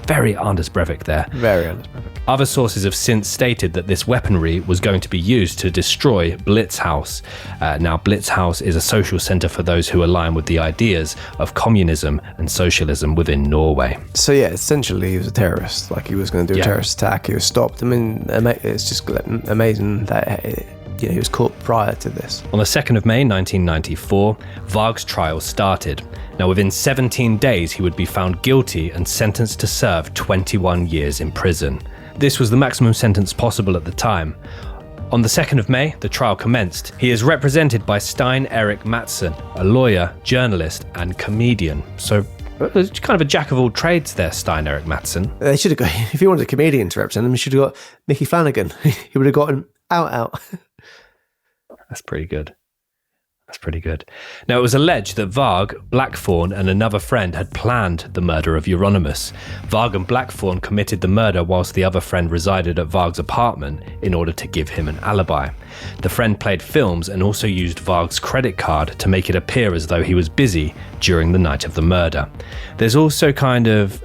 very Anders Breivik there. Very Anders Breivik. Other sources have since stated that this weaponry was going to be used to destroy Blitz House. Now, Blitz House is a social centre for those who align with the ideas of communism and socialism within Norway. So yeah, essentially he was a terrorist. Like he was going to do a terrorist attack. He was stopped. I mean, it's just amazing that he was caught prior to this. On the 2nd of May 1994, Varg's trial started. Now, within 17 days, he would be found guilty and sentenced to serve 21 years in prison. This was the maximum sentence possible at the time. On the 2nd of May, the trial commenced. He is represented by Stein Erik Madsen, a lawyer, journalist, and comedian. So, it's kind of a jack of all trades there, Stein Erik Madsen. They should have got, if he wanted a comedian to represent him, he should have got Mickey Flanagan. He would have gotten out. That's pretty good. Now, it was alleged that Varg, Blackthorn, and another friend had planned the murder of Euronymous. Varg and Blackthorn committed the murder whilst the other friend resided at Varg's apartment in order to give him an alibi. The friend played films and also used Varg's credit card to make it appear as though he was busy during the night of the murder. There's also kind of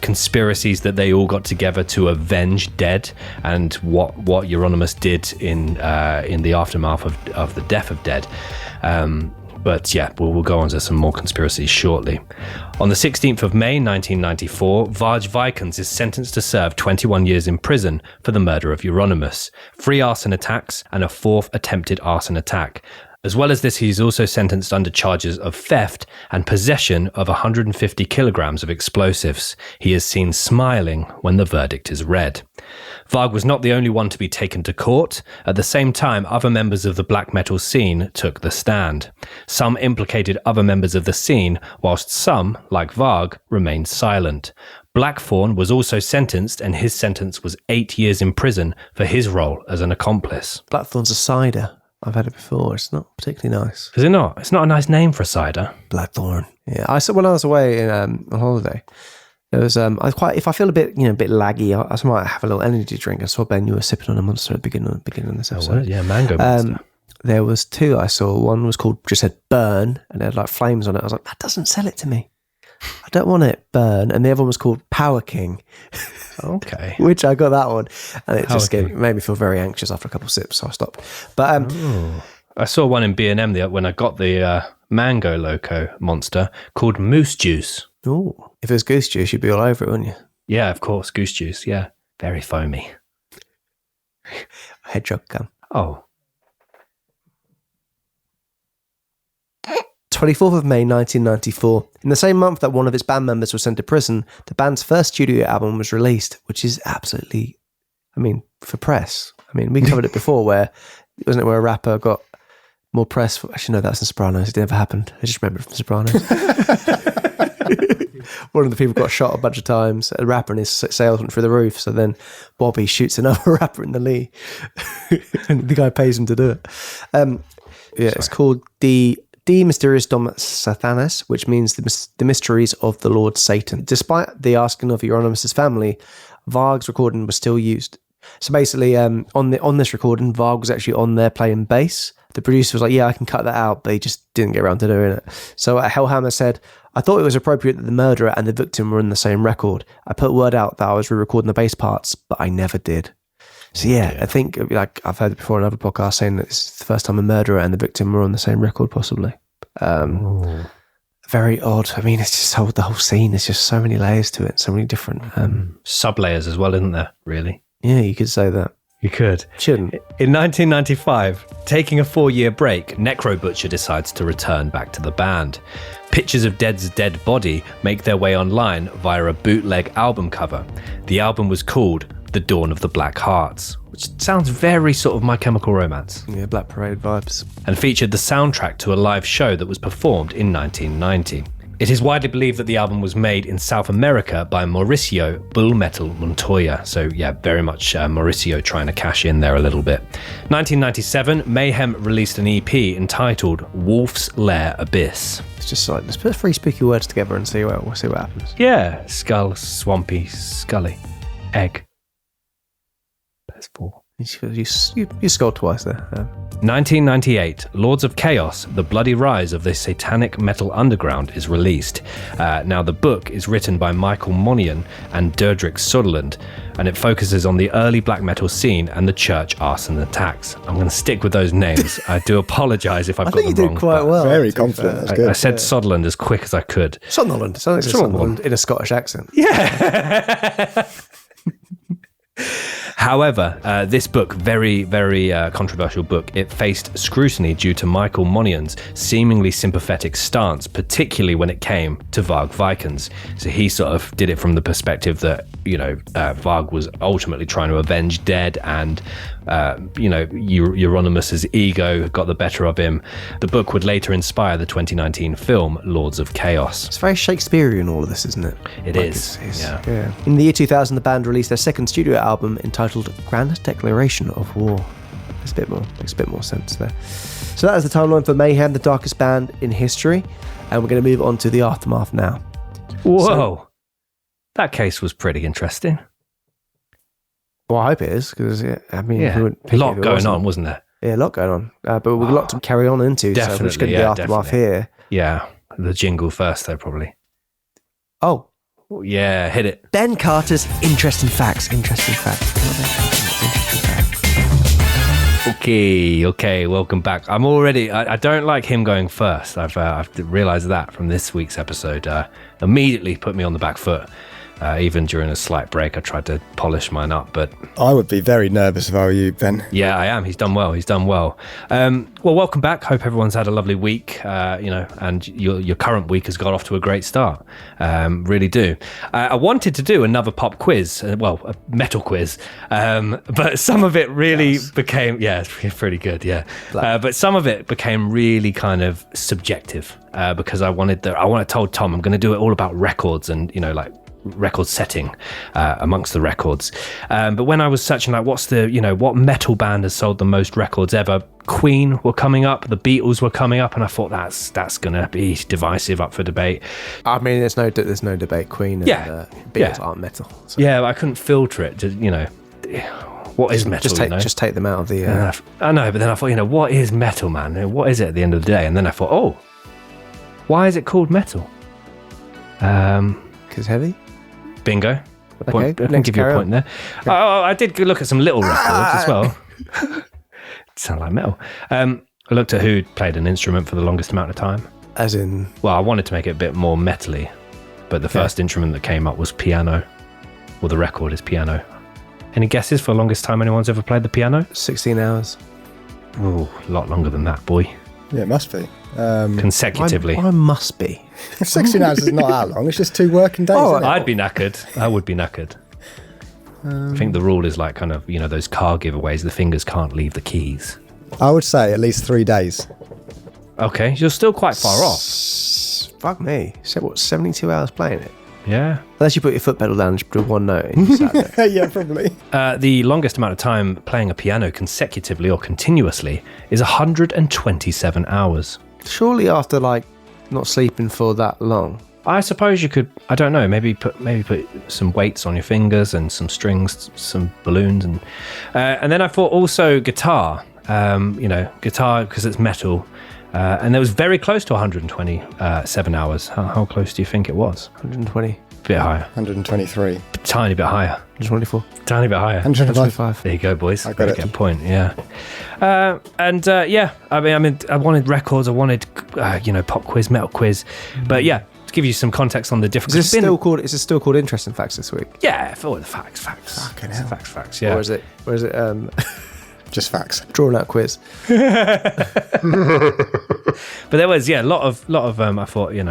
conspiracies that they all got together to avenge Dead and what Euronymous did in the aftermath of the death of Dead. But yeah, we'll go on to some more conspiracies shortly. On the 16th of May 1994, Varg Vikernes is sentenced to serve 21 years in prison for the murder of Euronymous, 3 arson attacks and a 4th attempted arson attack. As well as this, he's also sentenced under charges of theft and possession of 150 kilograms of explosives. He is seen smiling when the verdict is read. Varg was not the only one to be taken to court. At the same time, other members of the black metal scene took the stand. Some implicated other members of the scene, whilst some, like Varg, remained silent. Blackthorn was also sentenced, and his sentence was 8 years in prison for his role as an accomplice. Blackthorn's a cider. I've had it before. It's not particularly nice. Is it not? It's not a nice name for a cider. Blackthorn. Yeah, I saw when I was away on holiday. There was if I feel a bit laggy, I might have a little energy drink. I saw Ben, you were sipping on a Monster at the beginning of this episode. Oh, yeah, mango Monster. There was 2 I saw. One was called, just said burn, and it had like flames on it. I was like, that doesn't sell it to me. I don't want it, burn. And the other one was called Power King. Okay. Which I got that one, and it just made me feel very anxious after a couple of sips, so I stopped. But I saw one in B&M when I got the Mango Loco Monster called Moose Juice. Oh, if it was goose juice, you'd be all over it, wouldn't you? Yeah, of course, goose juice. Yeah, very foamy. Hedgehog gum. Oh. 24th of May 1994. In the same month that one of its band members was sent to prison, the band's first studio album was released, which is absolutely, for press. We covered it before where a rapper got more press for, actually no, that's in Sopranos. It never happened. I just remember it from Sopranos. One of the people got shot a bunch of times, a rapper, and his sales went through the roof. So then Bobby shoots another rapper in the knee, and the guy pays him to do it. It's called the De Mysterious Dom Satanas, which means the mysteries of the Lord Satan. Despite the asking of Euronymous' family, Varg's recording was still used. So basically, on this recording, Varg was actually on there playing bass. The producer was like, yeah, I can cut that out, but he just didn't get around to doing it. So Hellhammer said, I thought it was appropriate that the murderer and the victim were in the same record. I put word out that I was re-recording the bass parts, but I never did. So yeah, I think, like I've heard it before in another podcast, saying that it's the first time a murderer and the victim were on the same record, possibly. Very odd. I mean, it's just the whole scene. There's just so many layers to it, so many different sub-layers as well, isn't there, really? Yeah, you could say that. You could. Shouldn't. In 1995, taking a 4-year break, Necro Butcher decides to return back to the band. Pictures of Dead's dead body make their way online via a bootleg album cover. The album was called The Dawn of the Black Hearts, which sounds very sort of My Chemical Romance. Yeah, Black Parade vibes. And featured the soundtrack to a live show that was performed in 1990. It is widely believed that the album was made in South America by Mauricio Bull Metal Montoya. So yeah, very much Mauricio trying to cash in there a little bit. 1997, Mayhem released an EP entitled Wolf's Lair Abyss. It's just like, let's put 3 spooky words together and see what happens. Yeah, skull, swampy, scully, egg. That's 4. You scored twice there. 1998, Lords of Chaos, The Bloody Rise of the Satanic Metal Underground is released. Now, the book is written by Michael Monian and Deirdre Sutherland, and it focuses on the early black metal scene and the church arson attacks. I'm going to stick with those names. I do apologise if I've got them wrong. I think you did quite well. Very confident. That's good. I said Sutherland as quick as I could. Sutherland. Sounds like Sutherland in a Scottish accent. Yeah. However, this book, very, very controversial book, it faced scrutiny due to Michael Monian's seemingly sympathetic stance, particularly when it came to Varg Vikernes. So he sort of did it from the perspective that, Varg was ultimately trying to avenge Dead and, Euronymous' ego got the better of him. The book would later inspire the 2019 film Lords of Chaos. It's very Shakespearean, all of this, isn't it? It is. Yeah. In the year 2000, the band released their second studio album entitled Grand Declaration of War. Makes a bit more sense there. So that is the timeline for Mayhem, the darkest band in history, and we're going to move on to the aftermath now. Whoa, that case was pretty interesting. Well, I hope it is, because a lot going on, wasn't there? Yeah, a lot going on, but we've got a lot to carry on into. Definitely, so we're just going to do the aftermath here. Yeah, the jingle first, though, probably. Oh. Yeah, hit it. Ben Carter's Interesting Facts. Okay, welcome back. I don't like him going first. I've realised that from this week's episode. Immediately put me on the back foot. Even during a slight break, I tried to polish mine up, but... I would be very nervous if I were you, Ben. Yeah, I am. He's done well. Well, welcome back. Hope everyone's had a lovely week, and your current week has got off to a great start. Really do. I wanted to do another pop quiz, a metal quiz, but some of it really became... Yeah, it's pretty good, yeah. But some of it became really kind of subjective, because I told Tom I'm going to do it all about records and, record setting amongst the records, but when I was searching what metal band has sold the most records ever, Queen were coming up, the Beatles were coming up, and I thought that's gonna be divisive, up for debate. I mean, there's no debate. Queen and Beatles aren't metal, so. Yeah, I couldn't filter it to what is metal. Just take them out of the I know, but then I thought, what is metal, man? What is it at the end of the day? And then I thought, why is it called metal? Because heavy. Bingo. Okay, I can give you a point there. I did look at some little records as well. Sound like metal. I looked at who played an instrument for the longest amount of time. As in? Well, I wanted to make it a bit more metally, but the first instrument that came up was piano. Well, the record is piano. Any guesses for the longest time anyone's ever played the piano? 16 hours. Ooh, a lot longer than that, boy. Yeah, it must be. Consecutively. I must be. 16 hours is not that long. It's just 2 working days. I'd be knackered. I would be knackered. I think the rule is like kind of, those car giveaways, the fingers can't leave the keys. I would say at least 3 days. Okay, you're still quite far off. Fuck me. So 72 hours playing it? Yeah. Unless you put your foot pedal down and just do one note and you sat there. Yeah, probably. The longest amount of time playing a piano consecutively or continuously is 127 hours. Surely after like not sleeping for that long. I suppose you could, I don't know, maybe put some weights on your fingers and some strings, some balloons, and then I thought also guitar, guitar because it's metal, and it was very close to 127 hours. How close do you think it was? 120. Bit higher. 123. Tiny bit higher. 124. Tiny bit higher. 125. There you go, boys. I got it. Get a point. Yeah. I wanted records. I wanted, pop quiz, metal quiz, but yeah. To give you some context on the difference. Is it still called Interesting Facts this week? Yeah, for the facts. Fucking hell. Facts. Yeah. Or is it? Just facts. Drawn out quiz. But there was a lot of I thought it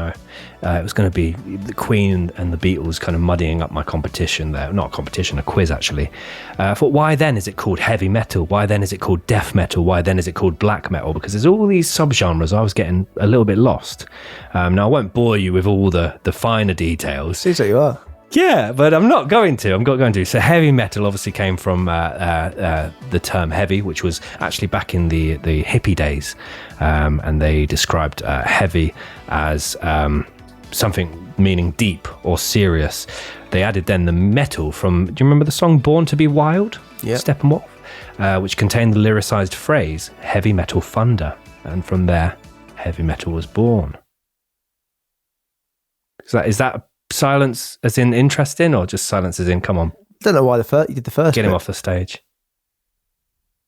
was going to be the Queen and the Beatles kind of muddying up my competition there. Not a competition, a quiz actually. I thought, why then is it called heavy metal? Why then is it called death metal? Why then is it called black metal? Because there's all these subgenres. I was getting a little bit lost. Now I won't bore you with all the finer details. Seems like you are. Yeah, but I'm not going to. So heavy metal obviously came from the term heavy, which was actually back in the hippie days, and they described heavy as something meaning deep or serious. They added then the metal from, do you remember the song Born to be Wild? Yeah. Steppenwolf, which contained the lyricized phrase heavy metal thunder, and from there heavy metal was born. Is that silence as in interesting, or just silence as in come on? Don't know why you did the first. Get him bit. off the stage.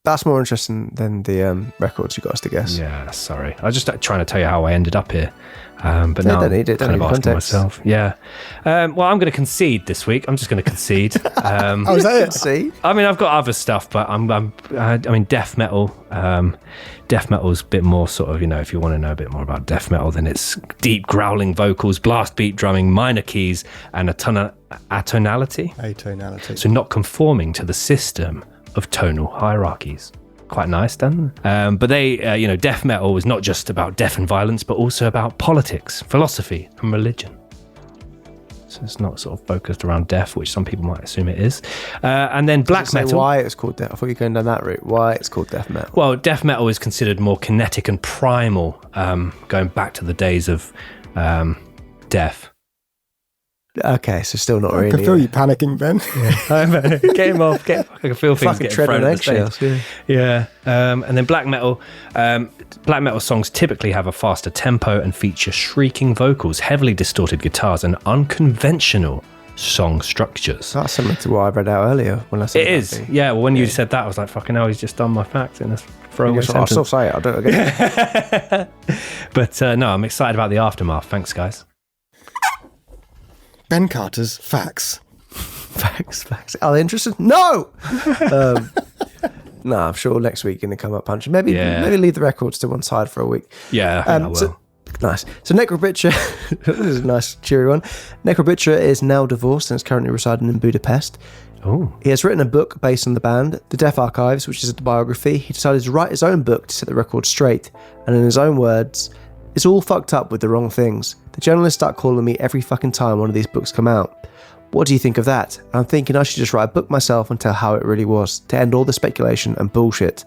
That's more interesting than the records you got us to guess. Yeah, sorry. I was just trying to tell you how I ended up here. But now don't need it. kind Don't of need asking context. myself. Yeah. Well, I'm going to concede this week. I'm just going to concede. Is that it? See? I mean, I've got other stuff, but I mean, death metal. Death metal's a bit more sort of, if you want to know a bit more about death metal, then it's deep growling vocals, blast beat drumming, minor keys, and atonality. Atonality. So not conforming to the system of tonal hierarchies. Quite nice, Dan. But they, death metal is not just about death and violence, but also about politics, philosophy, and religion. So it's not sort of focused around death, which some people might assume it is. And then black metal. Why it's called death? I thought you were going down that route. Why it's called death metal? Well, death metal is considered more kinetic and primal, going back to the days of death. Okay, so still not I really. can feel you panicking, Ben. Get him off. I can feel things getting thrown at the stage. Yeah. And then black metal. Black metal songs typically have a faster tempo and feature shrieking vocals, heavily distorted guitars, and unconventional song structures. That's similar to what I read out earlier when I said it is. Yeah. Well, when you said that, I was like, "Fucking hell, he's just done my facts in this throwaway sentence." I'll still say it. I'll do it again. But no, I'm excited about the aftermath. Thanks, guys. Ben Carter's facts. Facts. Are they interested? No! No, I'm sure next week going to come up punching. Maybe leave the records to one side for a week. Yeah, I will. So, nice. So Necrobitcher, this is a nice cheery one. Necrobitcher is now divorced and is currently residing in Budapest. Oh. He has written a book based on the band, The Death Archives, which is a biography. He decided to write his own book to set the record straight. And in his own words, it's all fucked up with the wrong things. The journalists start calling me every fucking time one of these books come out. What do you think of that? I'm thinking I should just write a book myself and tell how it really was, to end all the speculation and bullshit.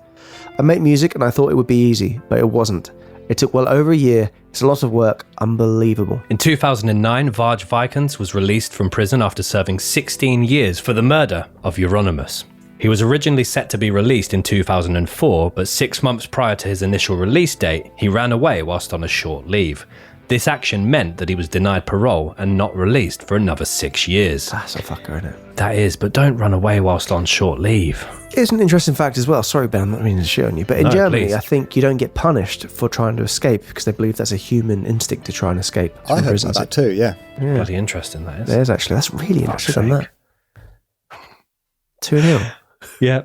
I make music and I thought it would be easy, but it wasn't. It took well over a year. It's a lot of work. Unbelievable. In 2009, Varg Vikernes was released from prison after serving 16 years for the murder of Euronymous. He was originally set to be released in 2004, but 6 months prior to his initial release date, he ran away whilst on a short leave. This action meant that he was denied parole and not released for another 6 years. That's a fucker, isn't it? That is, but don't run away whilst on short leave. It's an interesting fact as well. Sorry, Ben, I'm not meaning to shit on you. But in Germany, please. I think you don't get punished for trying to escape because they believe that's a human instinct to try and escape. I heard about that too, yeah. Bloody interesting, that is. It is actually. That's really interesting, that. 2-0. Yeah.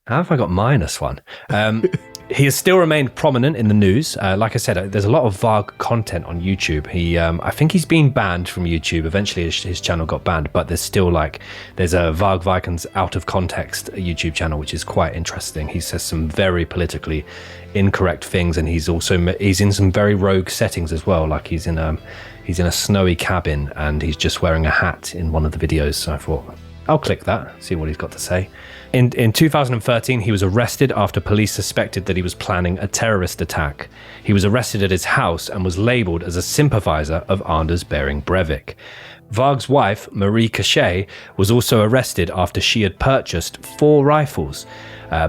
How have I got -1? He has still remained prominent in the news. Like I said, there's a lot of Varg content on YouTube. I think he's been banned from YouTube. Eventually his channel got banned, but there's still there's a Varg Vikernes out of context YouTube channel, which is quite interesting. He says some very politically incorrect things, and he's in some very rogue settings as well. Like he's in a snowy cabin and he's just wearing a hat in one of the videos. So I thought, I'll click that, see what he's got to say. In 2013, he was arrested after police suspected that he was planning a terrorist attack. He was arrested at his house and was labelled as a sympathiser of Anders Behring Breivik. Varg's wife, Marie Cachet, was also arrested after she had purchased 4 rifles.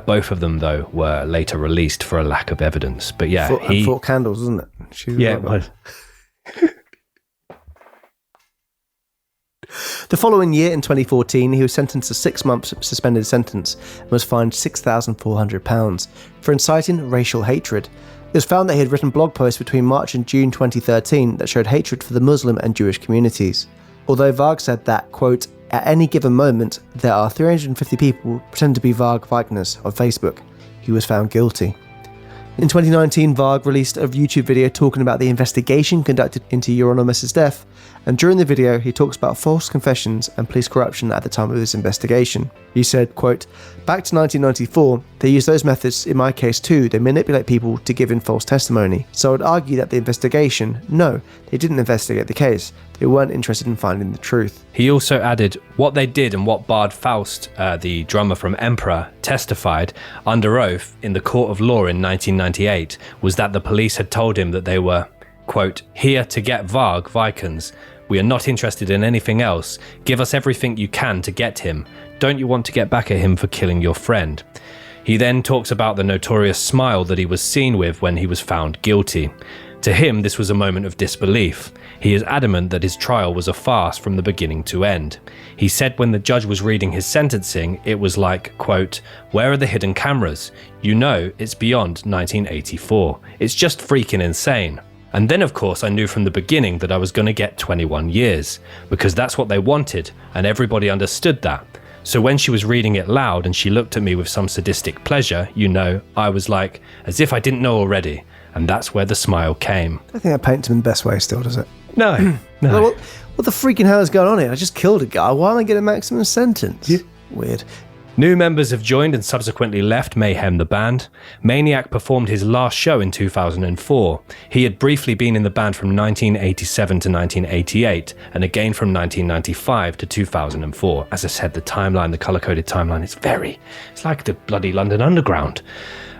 Both of them, though, were later released for a lack of evidence. But yeah, he... 4 candles, isn't it? Yeah, it was. The following year, in 2014, he was sentenced to 6 months suspended sentence and was fined £6,400 for inciting racial hatred. It was found that he had written blog posts between March and June 2013 that showed hatred for the Muslim and Jewish communities. Although Varg said that, quote, at any given moment, there are 350 people pretending to be Varg Vikernes on Facebook, he was found guilty. In 2019, Varg released a YouTube video talking about the investigation conducted into Euronymous' death, and during the video he talks about false confessions and police corruption at the time of this investigation. He said, quote, back to 1994, they used those methods in my case too. They manipulate people to give in false testimony. So I would argue that the investigation, no, they didn't investigate the case. They weren't interested in finding the truth. He also added, what they did and what Bard Faust, the drummer from Emperor, testified under oath in the court of law in 1998 was that the police had told him that they were, quote, here to get Varg Vikernes. We are not interested in anything else. Give us everything you can to get him. Don't you want to get back at him for killing your friend? He then talks about the notorious smile that he was seen with when he was found guilty. To him, this was a moment of disbelief. He is adamant that his trial was a farce from the beginning to end. He said when the judge was reading his sentencing, it was like, quote, where are the hidden cameras? You know, it's beyond 1984. It's just freaking insane. And then, of course, I knew from the beginning that I was going to get 21 years, because that's what they wanted, and everybody understood that. So when she was reading it loud and she looked at me with some sadistic pleasure, you know, I was like, as if I didn't know already. And that's where the smile came. I think that paints him in the best way still, does it? No. No. What the freaking hell is going on here? I just killed a guy. Why am I getting a maximum sentence? Yeah. Weird. New members have joined and subsequently left Mayhem the band. Maniac performed his last show in 2004. He had briefly been in the band from 1987 to 1988, and again from 1995 to 2004. As I said, the timeline, the colour-coded timeline, it's like the bloody London Underground.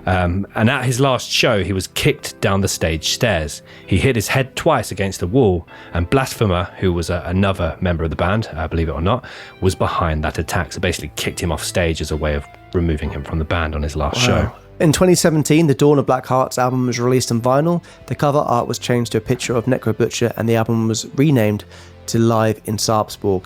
And at his last show, he was kicked down the stage stairs. He hit his head twice against the wall, and Blasphemer, who was another member of the band, believe it or not, was behind that attack. So basically kicked him off stage as a way of removing him from the band on his last show. In 2017, the Dawn of Black Hearts album was released on vinyl. The cover art was changed to a picture of Necro Butcher, and the album was renamed to Live in Sarpsborg.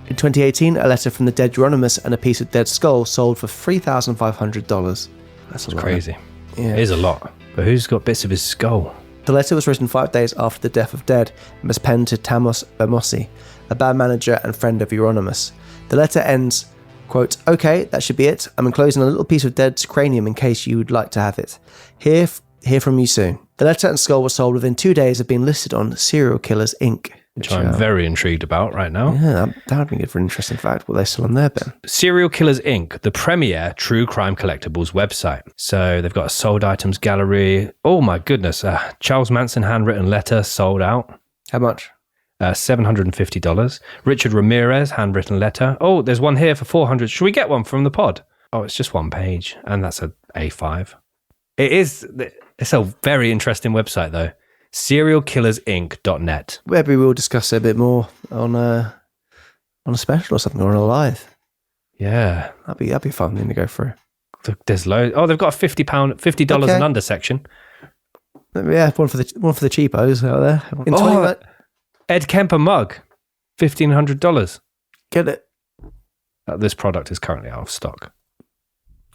In 2018, a letter from the dead Euronymous and a piece of dead skull sold for $3,500. That's crazy. Yeah. It is a lot. But who's got bits of his skull? The letter was written 5 days after the death of Dead and was penned to Tamos Bamossi, a band manager and friend of Euronymous. The letter ends, quote, okay, that should be it. I'm enclosing a little piece of Dead's cranium in case you would like to have it. Hear from you soon. The letter and skull were sold within 2 days of being listed on Serial Killers Inc. Which I'm very intrigued about right now. Yeah, that would be good for an interesting fact. What they still on there, Ben? Serial Killers Inc., the premier true crime collectibles website. So they've got a sold items gallery. Oh my goodness. Charles Manson handwritten letter sold out. How much? $750. Richard Ramirez handwritten letter. Oh, there's one here for $400. Should we get one from the pod? Oh, it's just one page. And that's a A5. It's a very interesting website though. serialkillersinc.net. Maybe we'll discuss it a bit more on a special or something, or on a live. Yeah, that'd be a fun thing to go through. There's loads. Oh, they've got a $50 and under section. Yeah, one for the cheapos out there. Ed Kemper mug, $1,500. Get it. This product is currently out of stock.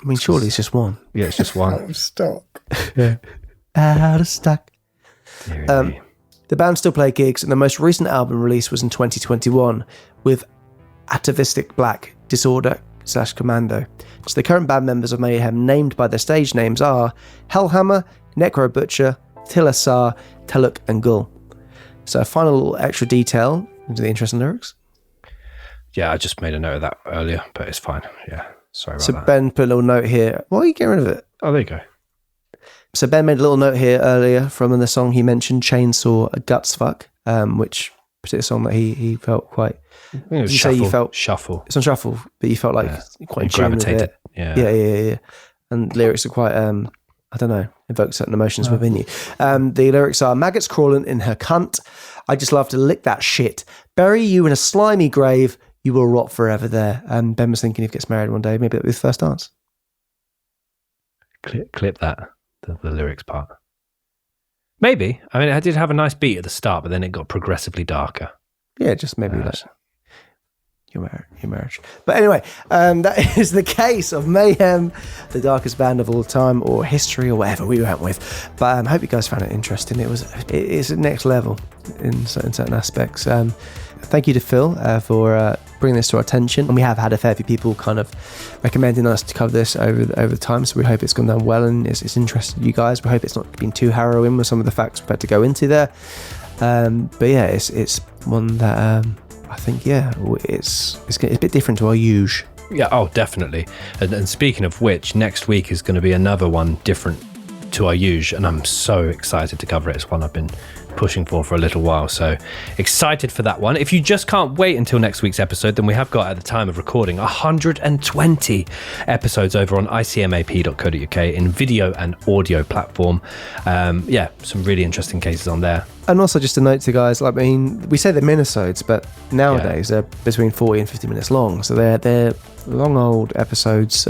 I mean, surely it's just one. Yeah, it's just one. Out of stock. Yeah. Out of stock. The band still play gigs, and the most recent album release was in 2021 with Atavistic Black Disorder / Commando. So the current band members of Mayhem named by their stage names are Hellhammer, Necro Butcher, Tilasar, Teluk and Gull. So a final little extra detail into the interesting lyrics. Yeah, I just made a note of that earlier, but it's fine. Yeah, sorry about that. So Ben put a little note here. Why are you getting rid of it? Oh, there you go. So Ben made a little note here earlier from the song he mentioned, Chainsaw Guts Fuck, which particular song that he felt quite... I think it was you Shuffle. say you felt Shuffle. It's on Shuffle, but you felt like quite in tune with gravitated. it. Yeah. And lyrics are quite, I don't know, evoke certain emotions within you. The lyrics are, maggots crawling in her cunt. I just love to lick that shit. Bury you in a slimy grave. You will rot forever there. And Ben was thinking if he gets married one day, maybe that'll be his first dance. Clip that, the lyrics part. Maybe. I mean, it did have a nice beat at the start, but then it got progressively darker. Yeah, just maybe your marriage. But anyway, that is the case of Mayhem, the darkest band of all time, or history, or whatever we went with. But I hope you guys found it interesting. It's at next level in certain aspects. Thank you to Phil for bringing this to our attention. And we have had a fair few people kind of recommending us to cover this over the time, so we hope it's gone down well and it's interested you guys. We hope it's not been too harrowing with some of the facts we've had to go into there. But yeah, it's one that I think, it's a bit different to our usual. Yeah, oh, definitely. And speaking of which, next week is going to be another one different to our usual, and I'm so excited to cover it. It's one I've been pushing for a little while, so excited for that one. If you just can't wait until next week's episode, then we have got, at the time of recording, 120 episodes over on icmap.co.uk in video and audio platform. Some really interesting cases on there. And also just a note to guys, I mean, we say they're minisodes, but nowadays they're between 40 and 50 minutes long, so they're long old episodes.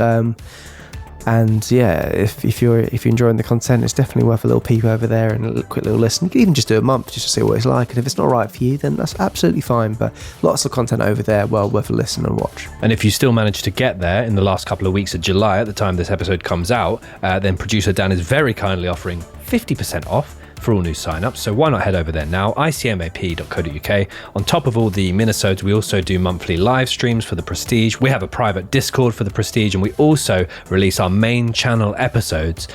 And yeah, if you're enjoying the content, it's definitely worth a little peep over there and a quick little listen. You can even just do a month just to see what it's like, and if it's not right for you, then that's absolutely fine. But lots of content over there, well worth a listen and watch. And if you still manage to get there in the last couple of weeks of July, at the time this episode comes out, then producer Dan is very kindly offering 50% off for all new sign-ups, so why not head over there now, icmap.co.uk. On top of all the minisodes, we also do monthly live streams for the Prestige. We have a private Discord for the Prestige, and we also release our main channel episodes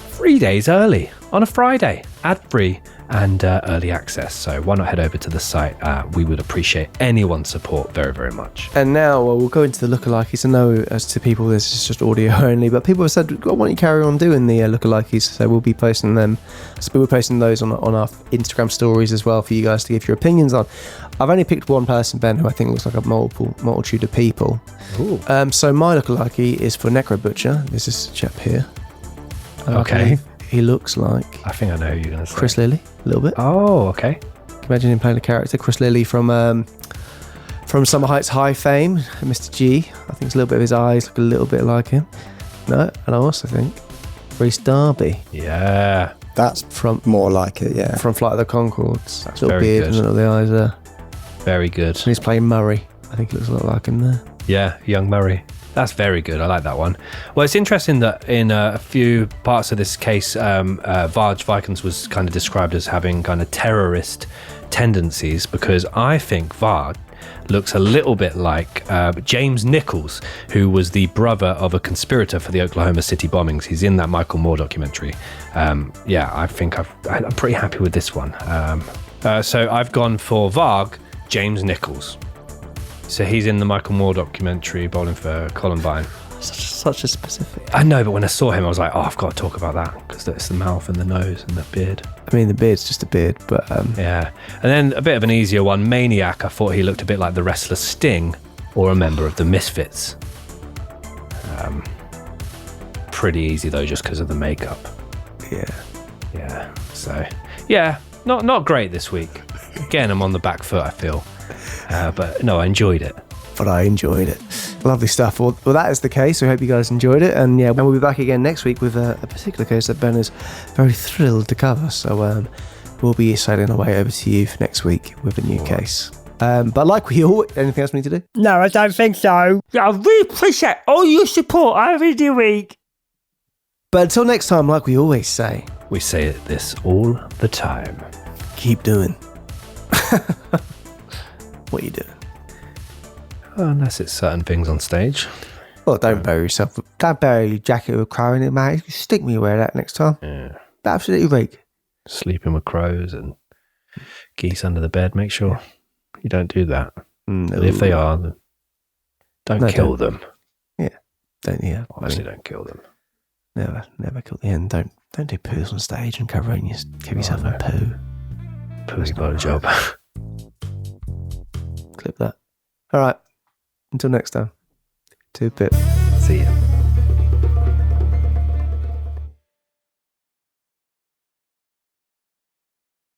3 days early on a Friday, ad-free and early access. So why not head over to the site? We would appreciate anyone's support very, very much. And now we'll go into the lookalikes. I know as to people, this is just audio only, but people have said, why don't you carry on doing the lookalikes? So we'll be posting them. So we're posting those on our Instagram stories as well for you guys to give your opinions on. I've only picked one person, Ben, who I think looks like a multitude of people. So my lookalike is for Necro Butcher. This is a chap here. Okay. He looks like... I think I know who you're going to say. Chris Lilly, a little bit. Oh, okay. Imagine him playing a character. Chris Lilly from Summer Heights High fame, Mr. G. I think it's a little bit of his eyes look a little bit like him. No, and I also think Reese Darby. Yeah. That's from more like it, yeah. From Flight of the Conchords. That's little very beard good. and little the eyes there. Very good. And he's playing Murray. I think it looks a lot like him there. Yeah, young Murray. That's very good. I like that one. Well, it's interesting that in a few parts of this case, Vikernes was kind of described as having kind of terrorist tendencies, because I think Varg looks a little bit like James Nichols, who was the brother of a conspirator for the Oklahoma City bombings. He's in that Michael Moore documentary. I think I'm pretty happy with this one. So I've gone for Varg, James Nichols. So he's in the Michael Moore documentary, Bowling for Columbine. Such a specific. I know, but when I saw him, I was like, oh, I've got to talk about that, because it's the mouth and the nose and the beard. I mean, the beard's just a beard, but... Yeah. And then a bit of an easier one, Maniac. I thought he looked a bit like the wrestler Sting or a member of the Misfits. Pretty easy, though, just because of the makeup. Yeah. So, yeah, not great this week. Again, I'm on the back foot, I feel. But no, I enjoyed it. But I enjoyed it. Lovely stuff. Well, that is the case. We hope you guys enjoyed it. And yeah, we'll be back again next week with a particular case that Ben is very thrilled to cover. So we'll be sailing away over to you for next week with a new case. But like we all... Anything else we need to do? No, I don't think so. I really appreciate all your support every week. But until next time, like we always say... We say this all the time. Keep doing. What are you doing? Unless it's certain things on stage. Well, don't bury yourself. Don't bury your jacket with a crow in it, mate. Stick me wear that next time. Yeah. Absolutely right. Sleeping with crows and geese under the bed. Make sure you don't do that. No. But if they are, then don't kill them. Yeah. Obviously, don't kill them. Never kill the hen. Don't do poos on stage and cover yourself in poo. Poo's not a job. clip that. All right. Until next time. 2 Pip. See ya.